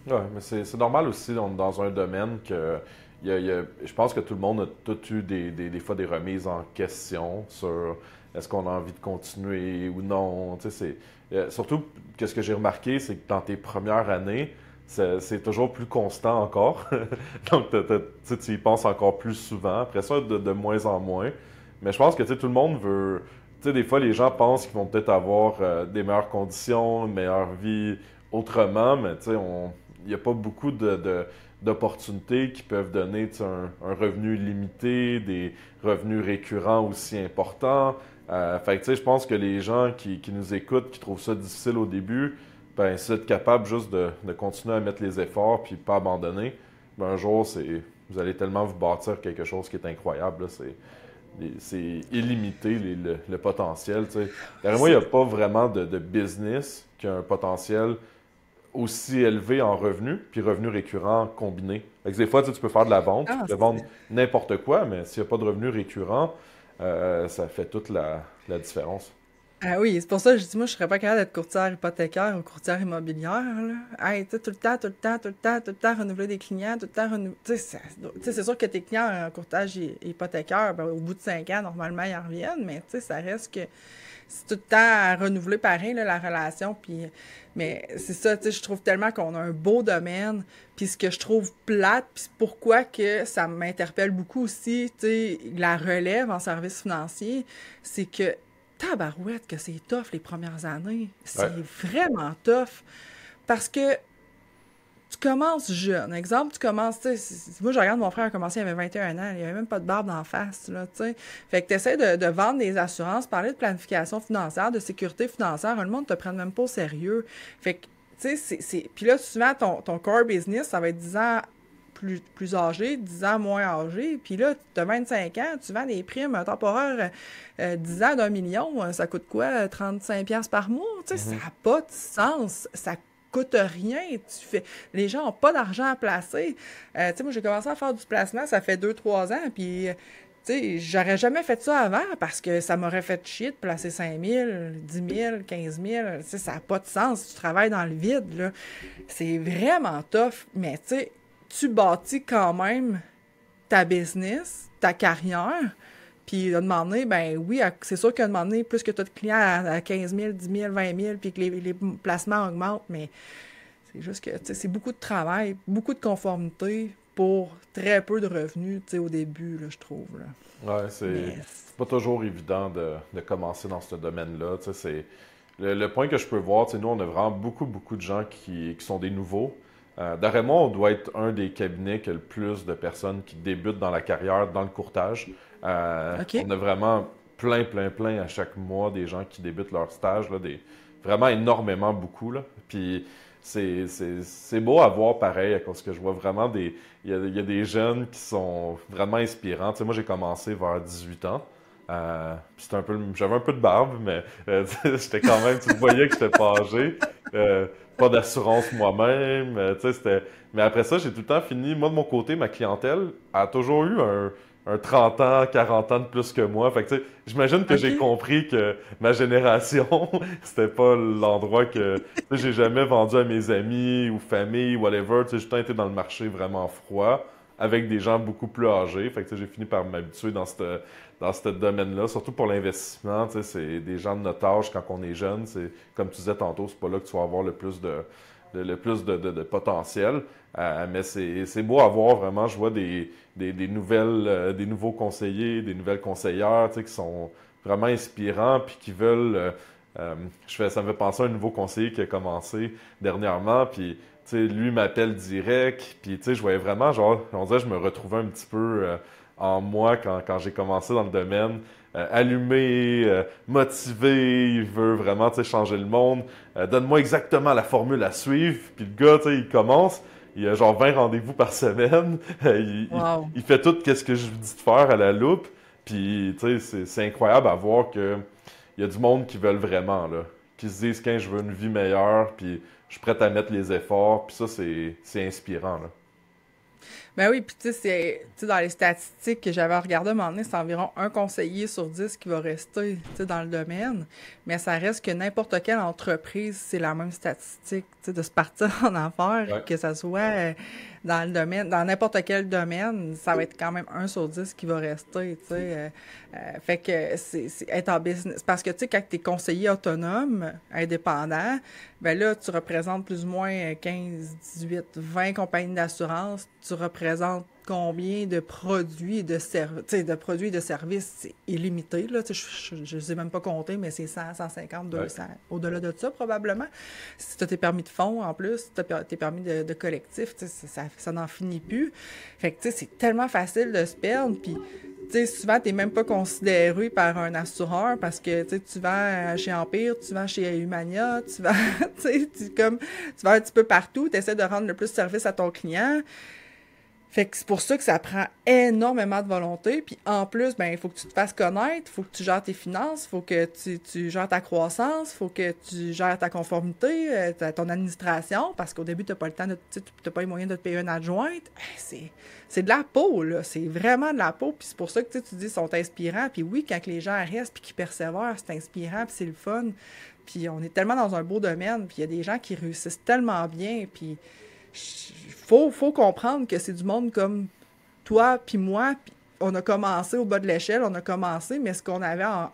Oui, mais c'est normal aussi dans un domaine que je pense que tout le monde a tout eu des fois des remises en question sur est-ce qu'on a envie de continuer ou non. Tu sais, surtout, ce que j'ai remarqué, c'est que dans tes premières années, c'est toujours plus constant encore. Donc, tu y penses encore plus souvent. Après ça, de moins en moins. Mais je pense que tout le monde veut. Tu sais, des fois, les gens pensent qu'ils vont peut-être avoir des meilleures conditions, une meilleure vie autrement, mais tu sais, il n'y a pas beaucoup d'opportunités qui peuvent donner un revenu limité, des revenus récurrents aussi importants. Fait que tu sais, je pense que les gens qui nous écoutent, qui trouvent ça difficile au début, ben, c'est être capable juste de continuer à mettre les efforts puis pas abandonner. Ben, un jour, vous allez tellement vous bâtir quelque chose qui est incroyable. Là, c'est illimité le potentiel. Tu sais. Derrière moi, il n'y a pas vraiment de business qui a un potentiel aussi élevé en revenus, puis revenus récurrents combinés. Fait que des fois, tu peux faire de la vente, tu Ah, peux vendre n'importe quoi, mais s'il n'y a pas de revenus récurrents, ça fait toute la différence. ah oui, c'est pour ça que je dis, moi, je serais pas capable d'être courtière hypothécaire ou courtière immobilière, là. Hey, tu sais, tout le temps, tout le temps, tout le temps, tout le temps renouveler des clients, tout le temps renouveler. Tu sais, c'est sûr que tes clients en courtage hypothécaire, ben, au bout de 5 ans, normalement, ils en reviennent, mais tu sais, ça reste que c'est tout le temps à renouveler pareil, là, la relation. Puis, mais c'est ça, tu sais, je trouve tellement qu'on a un beau domaine. Puis ce que je trouve plate, puis c'est pourquoi que ça m'interpelle beaucoup aussi, tu sais, la relève en service financier, c'est que tabarouette que c'est tough les premières années. Ouais. C'est vraiment tough. Parce que tu commences jeune. Exemple, tu commences, tu sais, moi je regarde mon frère a commencé, il avait 21 ans, il avait même pas de barbe d'en face, là, tu sais. Fait que tu essaies de vendre des assurances, parler de planification financière, de sécurité financière, le monde te prenne même pas au sérieux. Fait que, tu sais, Puis là, souvent, ton core business, ça va être 10 ans plus âgé, 10 ans moins âgé. Puis là, tu as 25 ans, tu vends des primes temporaires 10 ans d'1 million, ça coûte quoi? 35$ par mois? Tu sais, ça Mhm. n'a pas de sens. Ça coûte rien. Les gens n'ont pas d'argent à placer. Tu sais, moi, j'ai commencé à faire du placement, ça fait 2 3 ans, puis tu sais, j'aurais jamais fait ça avant parce que ça m'aurait fait chier de placer 5 000, 10 000, 15 000. Tu sais, ça n'a pas de sens. Tu travailles dans le vide, là. C'est vraiment tough, mais tu sais, tu bâtis quand même ta business, ta carrière. Puis, à un moment donné, ben oui, c'est sûr qu'à un moment donné, plus que tu as de clients à 15 000, 10 000, 20 000, puis que les placements augmentent, mais c'est juste que, tu sais, c'est beaucoup de travail, beaucoup de conformité pour très peu de revenus, tu sais, au début, là, je trouve, là. Ouais, c'est Mais, pas toujours évident de commencer dans ce domaine-là. Tu sais, le point que je peux voir, tu sais, nous, on a vraiment beaucoup de gens qui sont des nouveaux. D'après moi, on doit être un des cabinets qui a le plus de personnes qui débutent dans la carrière, dans le courtage. OK. On a vraiment plein à chaque mois des gens qui débutent leur stage, là, vraiment énormément, beaucoup, là. Puis c'est beau à voir pareil, parce que je vois vraiment il y a des jeunes qui sont vraiment inspirants. Tu sais, moi, j'ai commencé vers 18 ans. J'avais un peu de barbe, mais j'étais quand même, tu le voyais que j'étais pas âgé. Pas d'assurance moi-même. Tu sais, mais après ça, j'ai tout le temps fini. Moi, de mon côté, ma clientèle a toujours eu un 30 ans, 40 ans de plus que moi. Fait que, tu sais, j'imagine que j'ai OK. compris que ma génération, c'était pas l'endroit que. Tu sais, j'ai jamais vendu à mes amis ou famille, whatever. Tu sais, j'ai tout le temps été dans le marché vraiment froid, avec des gens beaucoup plus âgés. Fait que, tu sais, j'ai fini par m'habituer dans ce domaine-là, surtout pour l'investissement. Tu sais, c'est des gens de notre âge quand on est jeune. C'est, comme tu disais tantôt, c'est pas là que tu vas avoir le plus de potentiel. Mais c'est beau à voir vraiment. Je vois des nouveaux conseillers, des nouvelles conseillères, tu sais, qui sont vraiment inspirants puis qui veulent. Ça me fait penser à un nouveau conseiller qui a commencé dernièrement. Puis, tu sais, lui m'appelle direct. Puis, tu sais, je voyais vraiment, genre, on dirait que je me retrouvais un petit peu en moi quand j'ai commencé dans le domaine. Allumé, motivé, il veut vraiment, tu sais, changer le monde. Donne-moi exactement la formule à suivre. Puis le gars, tu sais, il commence. Il a genre 20 rendez-vous par semaine. Wow. Il fait tout ce que je lui dis de faire à la loupe. Puis, tu sais, c'est incroyable à voir que il y a du monde qui veulent vraiment, là. Qui se disent, quand je veux une vie meilleure, puis je suis prêt à mettre les efforts. Puis ça, c'est inspirant, là. Ben oui, puis tu sais, tu sais, dans les statistiques que j'avais regardées à un moment donné, c'est environ un conseiller sur 10 qui va rester, tu sais, dans le domaine. Mais ça reste que n'importe quelle entreprise, c'est la même statistique, tu sais, de se partir en affaires, Ouais. que ça soit dans le domaine, dans n'importe quel domaine, ça va être quand même 1 sur 10 qui va rester, tu sais. Fait que c'est être en business. Parce que, tu sais, quand tu es conseiller autonome, indépendant, ben là, tu représentes plus ou moins 15, 18, 20 compagnies d'assurance. Tu représentes combien de produits et de services, c'est illimité, là. Je ne sais même pas compter, mais c'est 100, 150, 200. Ouais. Au-delà de ça, probablement. Si tu as tes permis de fonds, en plus, si tu as tes permis de collectif, ça n'en finit plus. Fait que, tu sais, c'est tellement facile de se perdre, puis tu sais, souvent, t'es même pas considéré par un assureur parce que, tu vas chez Empire, tu vas chez Humania, tu vas, tu vas un petit peu partout, tu essaies de rendre le plus de service à ton client. Fait que c'est pour ça que ça prend énormément de volonté. Puis en plus, ben il faut que tu te fasses connaître, il faut que tu gères tes finances, il faut que tu gères ta croissance, il faut que tu gères ta conformité, ton administration, parce qu'au début, tu n'as pas le temps, tu n'as pas les moyens de te payer une adjointe. C'est de la peau, là. C'est vraiment de la peau. Puis c'est pour ça que tu dis qu'ils sont inspirants. Puis oui, quand les gens restent puis qu'ils persévèrent, c'est inspirant puis c'est le fun. Puis on est tellement dans un beau domaine, puis il y a des gens qui réussissent tellement bien, puis faut comprendre que c'est du monde comme toi puis moi, puis on a commencé au bas de l'échelle, on a commencé, mais ce qu'on avait en...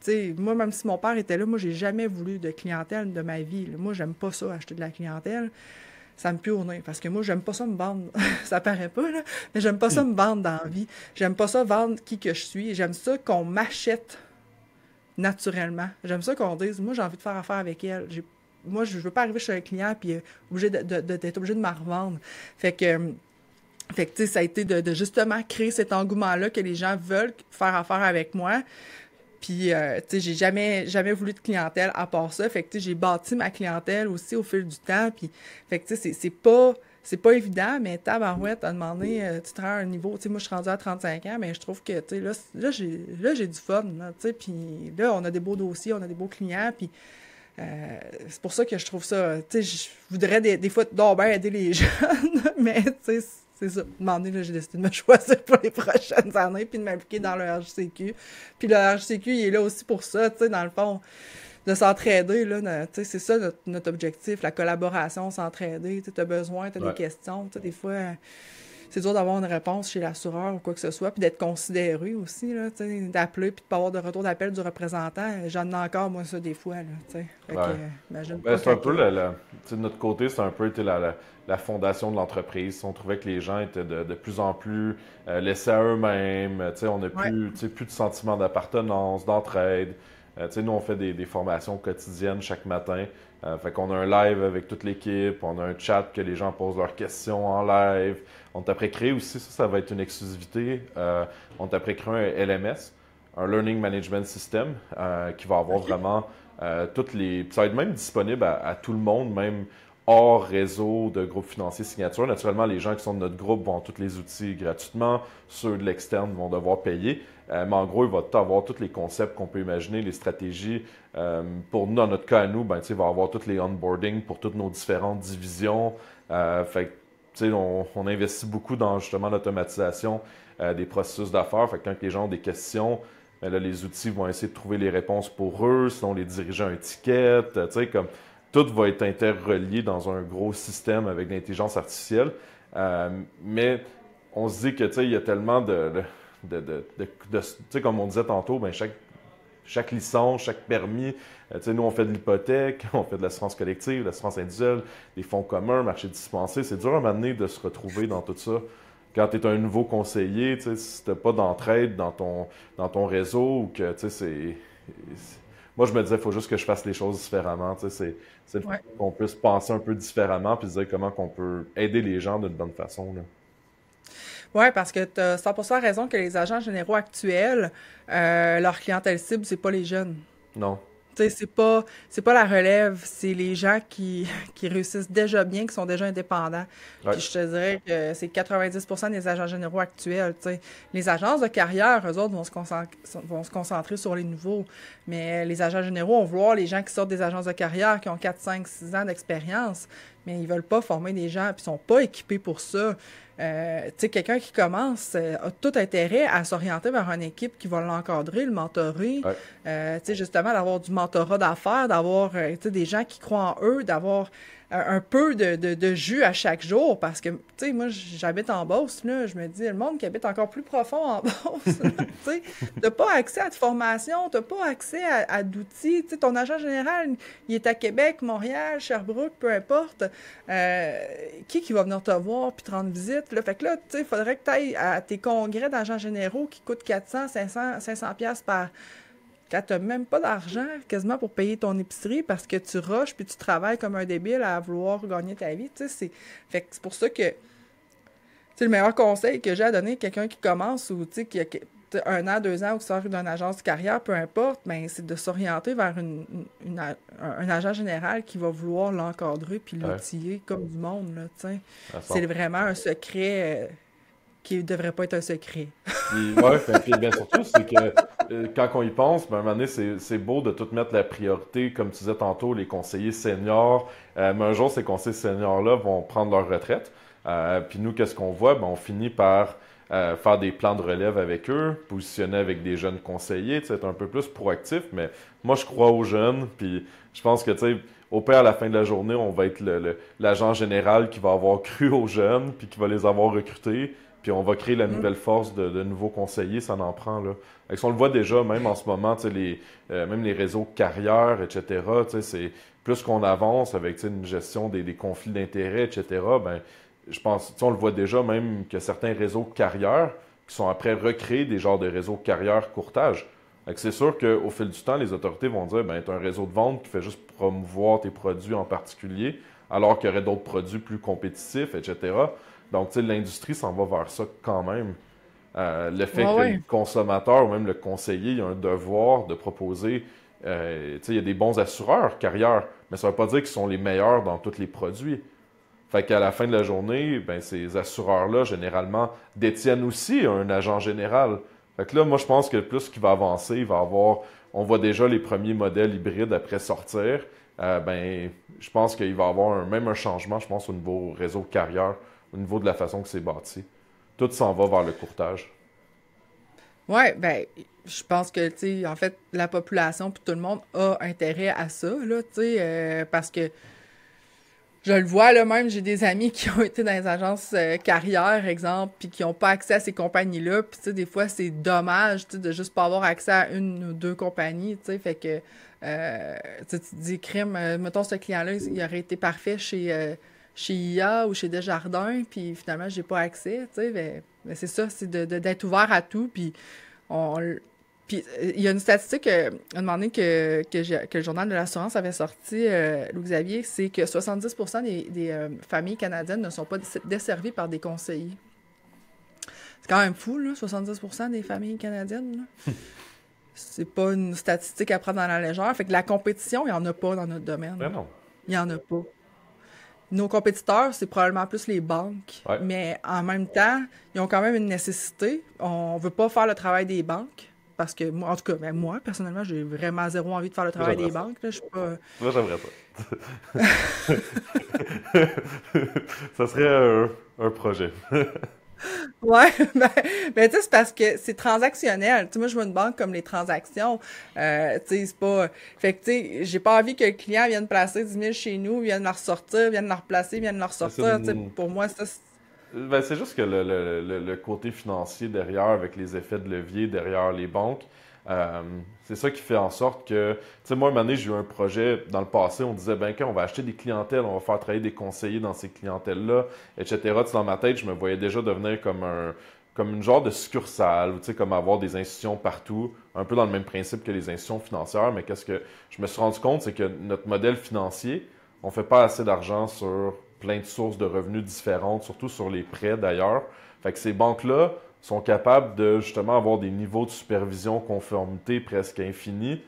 Tu sais, moi, même si mon père était là, moi, j'ai jamais voulu de clientèle de ma vie. Là. Moi, j'aime pas ça, acheter de la clientèle. Ça me pue au nez, parce que moi, j'aime pas ça me vendre. Ça paraît pas, là, mais j'aime pas ça me vendre dans la vie. J'aime pas ça vendre qui que je suis. J'aime ça qu'on m'achète naturellement. J'aime ça qu'on dise, moi, j'ai envie de faire affaire avec elle. Moi, je veux pas arriver chez un client puis d'être obligé de me revendre. Fait que tu sais, ça a été de justement créer cet engouement-là que les gens veulent faire affaire avec moi. Puis, tu sais, j'ai jamais voulu de clientèle à part ça. Fait que, tu sais, j'ai bâti ma clientèle aussi au fil du temps. Puis, fait que, tu sais, c'est pas évident, mais tabarouette, à demander, tu te rends à un niveau, tu sais, moi, je suis rendue à 35 ans, mais je trouve que, tu sais, là, j'ai du fun, là, tu sais, puis là, on a des beaux dossiers, on a des beaux clients, puis c'est pour ça que je trouve ça, tu sais, je voudrais des fois aider les jeunes, mais tu sais, c'est ça. À un moment donné, là, j'ai décidé de me choisir pour les prochaines années puis de m'impliquer dans le RJCQ. Puis le RJCQ, il est là aussi pour ça, tu sais, dans le fond, de s'entraider, là, tu sais, c'est ça notre objectif, la collaboration, s'entraider, tu sais, t'as besoin, t'as des questions, tu sais, des fois... c'est dur d'avoir une réponse chez l'assureur ou quoi que ce soit, puis d'être considéré aussi, là, tu sais, d'appeler puis de pas avoir de retour d'appel du représentant. J'en ai encore, moi, ça, des fois, là, tu sais. C'est un peu, de notre côté, c'est un peu la fondation de l'entreprise. On trouvait que les gens étaient de plus en plus laissés à eux-mêmes. Tu sais, on n'a plus de sentiment d'appartenance, d'entraide. Tu sais, nous, on fait des formations quotidiennes chaque matin. Fait qu'on a un live avec toute l'équipe, on a un chat que les gens posent leurs questions en live. On t'a créé aussi, ça va être une exclusivité, on t'a créé un LMS, un Learning Management System, qui va avoir vraiment toutes les... Ça va être même disponible à tout le monde, même hors réseau de groupe financier signature. Naturellement, les gens qui sont de notre groupe vont avoir tous les outils gratuitement, ceux de l'externe vont devoir payer. Mais en gros, il va avoir tous les concepts qu'on peut imaginer, les stratégies. Pour nous, dans notre cas à nous, ben, il va avoir tous les onboarding pour toutes nos différentes divisions. Fait on investit beaucoup dans justement l'automatisation des processus d'affaires. Fait que quand les gens ont des questions, ben là, les outils vont essayer de trouver les réponses pour eux, sinon les diriger un ticket. Comme tout va être interrelié dans un gros système avec l'intelligence artificielle. Mais on se dit que il y a tellement comme on disait tantôt, ben chaque licence, chaque permis, nous on fait de l'hypothèque, on fait de l'assurance collective, de l'assurance individuelle, des fonds communs, marché dispensé. C'est dur à un moment donné de se retrouver dans tout ça. Quand tu es un nouveau conseiller, si tu n'as pas d'entraide dans ton réseau ou que moi, je me disais, il faut juste que je fasse les choses différemment. C'est qu'on puisse penser un peu différemment puis se dire comment on peut aider les gens d'une bonne façon. Oui, parce que tu as 100% raison que les agents généraux actuels, leur clientèle cible, c'est pas les jeunes. Non. Tu sais, c'est pas la relève, c'est les gens qui réussissent déjà bien, qui sont déjà indépendants. Puis je te dirais que c'est 90% des agents généraux actuels, tu sais. Les agences de carrière, eux autres, vont se concentrer sur les nouveaux. Mais les agents généraux, on voit les gens qui sortent des agences de carrière, qui ont 4, 5, 6 ans d'expérience, mais ils veulent pas former des gens, puis ils sont pas équipés pour ça. Tu sais, quelqu'un qui commence a tout intérêt à s'orienter vers une équipe qui va l'encadrer, le mentorer. Tu sais, justement, d'avoir du mentorat d'affaires, d'avoir des gens qui croient en eux, d'avoir un peu de jus à chaque jour parce que, tu sais, moi, j'habite en Beauce, là, je me dis, le monde qui habite encore plus profond en Beauce, là, tu sais, t'as pas accès à de formation, t'as pas accès à d'outils, tu sais, ton agent général, il est à Québec, Montréal, Sherbrooke, peu importe, qui va venir te voir puis te rendre visite, là, fait que là, tu sais, il faudrait que tu ailles à tes congrès d'agents généraux qui coûtent 400, 500 piastres par quand tu n'as même pas d'argent quasiment pour payer ton épicerie parce que tu rushes puis tu travailles comme un débile à vouloir gagner ta vie, tu sais, fait que c'est pour ça que, le meilleur conseil que j'ai à donner à quelqu'un qui commence ou, tu sais, qui a 1 an, 2 ans ou qui sort d'une agence de carrière, peu importe, ben, c'est de s'orienter vers un agent général qui va vouloir l'encadrer puis Ouais. l'outiller comme du monde, là, tu sais. À C'est 100%. vraiment un secret qui ne devrait pas être un secret. Puis, ouais, puis bien surtout, c'est que quand on y pense, ben, à un moment donné, c'est beau de tout mettre la priorité, comme tu disais tantôt, les conseillers seniors. Mais un jour, ces conseillers seniors-là vont prendre leur retraite. Puis nous, qu'est-ce qu'on voit? Ben, on finit par faire des plans de relève avec eux, positionner avec des jeunes conseillers, tu sais, être un peu plus proactif. Mais moi, je crois aux jeunes, puis je pense que, tu sais, au pire, à la fin de la journée, on va être l'agent général qui va avoir cru aux jeunes, puis qui va les avoir recrutés. Puis on va créer la Mm. nouvelle force de nouveaux conseillers, ça en prend, là. Fait que on le voit déjà, même en ce moment, tu sais, même les réseaux carrières, etc., tu sais, c'est plus qu'on avance avec, tu sais, une gestion des conflits d'intérêts, etc., ben, je pense, tu sais, on le voit déjà même que certains réseaux carrières qui sont après recréés des genres de réseaux carrières courtage. Fait que c'est sûr qu'au fil du temps, les autorités vont dire, ben, tu as un réseau de vente qui fait juste promouvoir tes produits en particulier, alors qu'il y aurait d'autres produits plus compétitifs, etc. Donc, tu sais, l'industrie s'en va vers ça quand même. Le fait Ouais, que le ouais. consommateur ou même le conseiller il a un devoir de proposer, tu sais, il y a des bons assureurs carrière, mais ça ne veut pas dire qu'ils sont les meilleurs dans tous les produits. Fait qu'à la fin de la journée, ben, ces assureurs-là, généralement, détiennent aussi un agent général. Fait que là, moi, je pense que plus qu'il va avancer, il va avoir... On voit déjà les premiers modèles hybrides après sortir. Ben, je pense qu'il va y avoir même un changement, je pense, au niveau réseau carrière, au niveau de la façon que c'est bâti. Tout s'en va vers le courtage. Ouais, ben, je pense que, tu sais, en fait, la population puis tout le monde a intérêt à ça, là, tu sais, parce que je le vois, là, même, j'ai des amis qui ont été dans les agences carrière, exemple, puis qui n'ont pas accès à ces compagnies-là, puis, tu sais, des fois, c'est dommage, tu sais, de juste pas avoir accès à une ou deux compagnies, tu sais, fait que, tu sais, tu te dis, crime, mettons, ce client-là, il aurait été parfait chez IA ou chez Desjardins, puis finalement, j'ai pas accès, tu sais, mais c'est ça, c'est d'être ouvert à tout, puis on, puis il y a une statistique, un moment donné, que le Journal de l'assurance avait sorti, Louis Xavier, c'est que 70% des familles canadiennes ne sont pas desservies par des conseillers. C'est quand même fou, là, 70% des familles canadiennes, là. C'est pas une statistique à prendre dans la légère. Fait que la compétition, il n'y en a pas dans notre domaine. Mais non. Il n'y en a pas. Nos compétiteurs, c'est probablement plus les banques, Ouais. mais en même temps, ils ont quand même une nécessité. On veut pas faire le travail des banques, parce que moi, en tout cas, ben moi, personnellement, j'ai vraiment zéro envie de faire le Moi, travail j'aimerais des ça. banques, là. Je suis pas... Moi, j'aimerais ça. Ça serait un projet. Ouais, ben tu sais, c'est parce que c'est transactionnel. Tu sais, moi, je vois une banque comme les transactions. Tu sais, c'est pas... Fait que, tu sais, j'ai pas envie que le client vienne placer 10 000 chez nous, vienne leur ressortir, vienne leur replacer, vienne leur Mais c'est ressortir. Tu sais, pour moi, ça, ben, c'est juste que le côté financier derrière, avec les effets de levier derrière les banques, euh, c'est ça qui fait en sorte que, tu sais, moi, une année, j'ai eu un projet dans le passé, on disait, ben, quand on va acheter des clientèles, on va faire travailler des conseillers dans ces clientèles-là, etc. Tu sais, dans ma tête, je me voyais déjà devenir comme une genre de succursale, ou, tu sais, comme avoir des institutions partout, un peu dans le même principe que les institutions financières, mais qu'est-ce que je me suis rendu compte, c'est que notre modèle financier, on fait pas assez d'argent sur plein de sources de revenus différentes, surtout sur les prêts d'ailleurs. Fait que ces banques-là sont capables de justement avoir des niveaux de supervision conformité presque infinis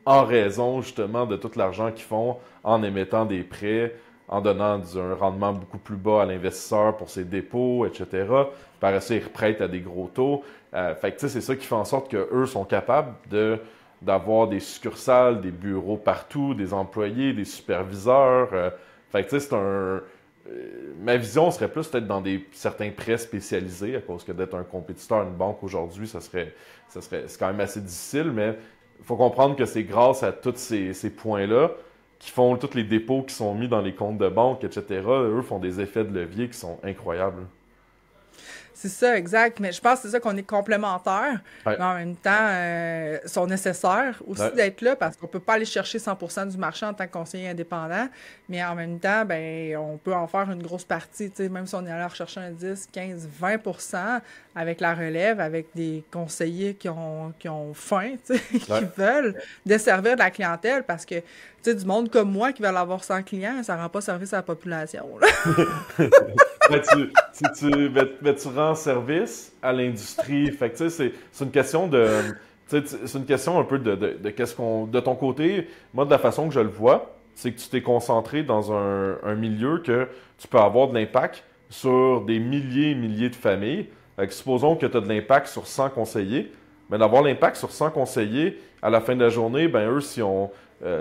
en raison justement de tout l'argent qu'ils font en émettant des prêts, en donnant un rendement beaucoup plus bas à l'investisseur pour ses dépôts, etc. Par ça, ils reprêtent à des gros taux. Fait que tu sais, c'est ça qui fait en sorte qu'eux sont capables d'avoir des succursales, des bureaux partout, des employés, des superviseurs. Fait que tu sais, ma vision serait plus peut-être dans certains prêts spécialisés, à cause que d'être un compétiteur à une banque aujourd'hui, c'est quand même assez difficile, mais il faut comprendre que c'est grâce à tous ces points-là qui font tous les dépôts qui sont mis dans les comptes de banque, etc., eux font des effets de levier qui sont incroyables. C'est ça, exact. Mais je pense que c'est ça qu'on est complémentaires, Ouais, mais en même temps, sont nécessaires aussi ouais, d'être là parce qu'on peut pas aller chercher 100% du marché en tant que conseiller indépendant, mais en même temps, ben, on peut en faire une grosse partie, tu sais, même si on est allé rechercher un 10, 15, 20% avec la relève, avec des conseillers qui ont faim, tu sais, qui ouais. veulent desservir de la clientèle parce que, tu sais, du monde comme moi qui veut avoir 100 clients, ça rend pas service à la population, là. Tu rends service à l'industrie. Fait que, tu sais, c'est une question de. C'est une question un peu de qu'est-ce qu'on. De ton côté, moi, de la façon que je le vois, c'est que tu t'es concentré dans un milieu que tu peux avoir de l'impact sur des milliers et milliers de familles. Fait que supposons que tu as de l'impact sur 100 conseillers. Mais d'avoir l'impact sur 100 conseillers, à la fin de la journée, ben eux, s'ils ont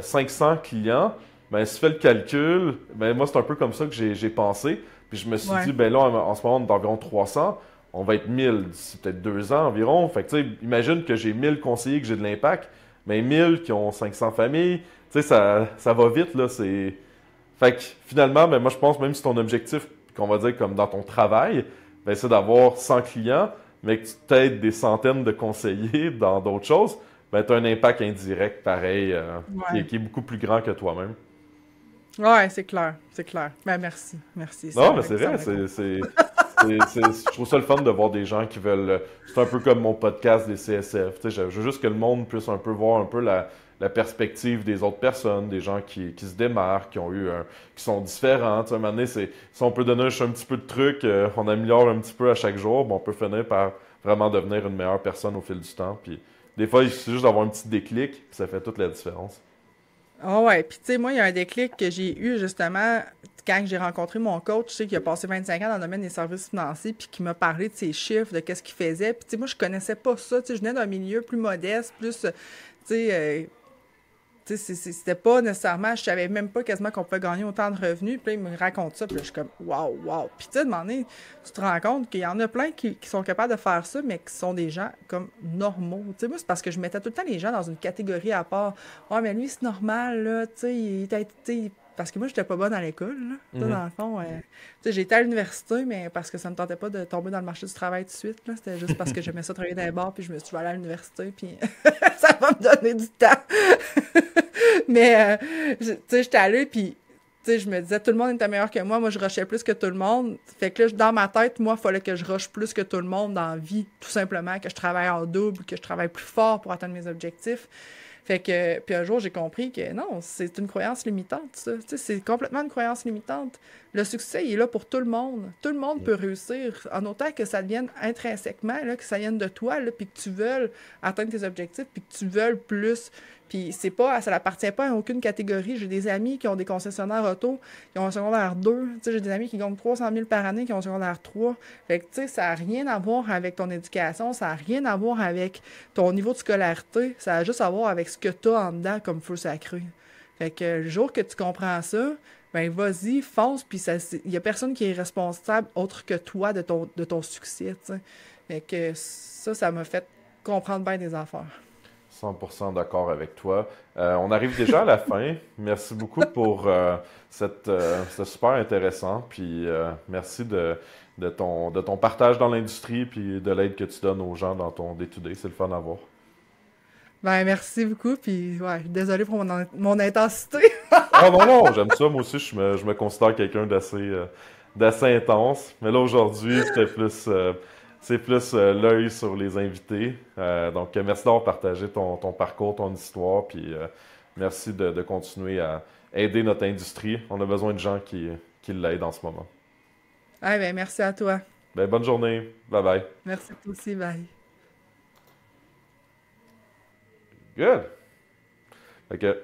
500 clients, ben si tu fais le calcul, ben moi, c'est un peu comme ça que j'ai pensé. Puis je me suis Ouais. dit, ben là, en ce moment, on est d'environ 300. On va être 1000 d'ici peut-être 2 ans environ. Fait que, tu sais, imagine que j'ai 1000 conseillers, que j'ai de l'impact, mais 1000 qui ont 500 familles. Tu sais, ça va vite, là. Fait que finalement, ben moi, je pense, même si ton objectif, qu'on va dire comme dans ton travail, ben, c'est d'avoir 100 clients, mais que tu t'aides des centaines de conseillers dans d'autres choses, ben, tu as un impact indirect pareil, Ouais. qui est beaucoup plus grand que toi-même. Ouais, c'est clair, c'est clair. Ben merci, merci, Non, mais c'est ça me vrai, réconforte. je trouve ça le fun de voir des gens qui veulent. C'est un peu comme mon podcast des CSF. Tu sais, je veux juste que le monde puisse un peu voir un peu la perspective des autres personnes, des gens qui se démarquent, qui sont différents. Tu sais, à un moment donné, si on peut donner un petit peu de trucs, on améliore un petit peu à chaque jour, ben, on peut finir par vraiment devenir une meilleure personne au fil du temps. Puis des fois, il suffit juste d'avoir un petit déclic, puis ça fait toute la différence. Ah ouais, puis tu sais, moi, il y a un déclic que j'ai eu justement quand j'ai rencontré mon coach, tu sais, qui a passé 25 ans dans le domaine des services financiers, puis qui m'a parlé de ses chiffres, de qu'est-ce qu'il faisait. Puis tu sais, moi, je connaissais pas ça, tu sais, je venais d'un milieu plus modeste, plus, tu sais, tu sais, c'était pas nécessairement, je savais même pas quasiment qu'on pouvait gagner autant de revenus. Puis là, il me raconte ça, puis là, je suis comme, waouh, waouh. Puis tu sais, à un moment donné, tu te rends compte qu'il y en a plein qui sont capables de faire ça, mais qui sont des gens comme normaux. Tu sais, moi, c'est parce que je mettais tout le temps les gens dans une catégorie à part. Ouais, mais lui, c'est normal, là, tu sais, tu sais, parce que moi, j'étais pas bonne à l'école, là. Tu sais, dans Mhm. le fond, tu sais, j'ai été à l'université, mais parce que ça me tentait pas de tomber dans le marché du travail tout de suite, là. C'était juste parce que j'aimais ça travailler dans les bars, puis je me suis dit, je vais aller à l'université, puis ça va me donner du temps. Mais, tu sais, j'étais allée, puis, tu sais, je me disais, tout le monde était meilleur que moi. Moi, je rushais plus que tout le monde. Fait que là, dans ma tête, moi, il fallait que je rush plus que tout le monde dans la vie. Tout simplement, que je travaille en double, que je travaille plus fort pour atteindre mes objectifs. Fait que, puis un jour, j'ai compris que non, c'est une croyance limitante, ça. Tu sais, c'est complètement une croyance limitante. Le succès, il est là pour tout le monde. Tout le monde peut réussir, en autant que ça devienne intrinsèquement, là, que ça vienne de toi, là, puis que tu veuilles atteindre tes objectifs, puis que tu veuilles plus. Puis c'est pas, ça n'appartient pas à aucune catégorie. J'ai des amis qui ont des concessionnaires auto, qui ont un secondaire 2. Tu sais, j'ai des amis qui gagnent 300 000 par année, qui ont un secondaire 3. Fait que, tu sais, ça n'a rien à voir avec ton éducation, ça n'a rien à voir avec ton niveau de scolarité, ça a juste à voir avec ce que tu as en dedans comme feu sacré. Fait que le jour que tu comprends ça, ben vas-y, fonce, puis il y a personne qui est responsable autre que toi de ton succès, tu sais. Fait que ça m'a fait comprendre bien des affaires. 100% d'accord avec toi. On arrive déjà à la fin. Merci beaucoup pour c'était super intéressant. Puis merci de ton partage dans l'industrie puis de l'aide que tu donnes aux gens dans ton day-to-day. C'est le fun à voir. Ben merci beaucoup, puis ouais, désolé pour mon intensité. Ah non, non, j'aime ça. Moi aussi, je me considère quelqu'un d'assez intense. Mais là, aujourd'hui, c'est plus l'œil sur les invités. Donc, merci d'avoir partagé ton parcours, ton histoire. Puis merci de continuer à aider notre industrie. On a besoin de gens qui l'aident en ce moment. Ah ben merci à toi. Ben, bonne journée. Bye bye. Merci toi aussi, bye. Good. Fait que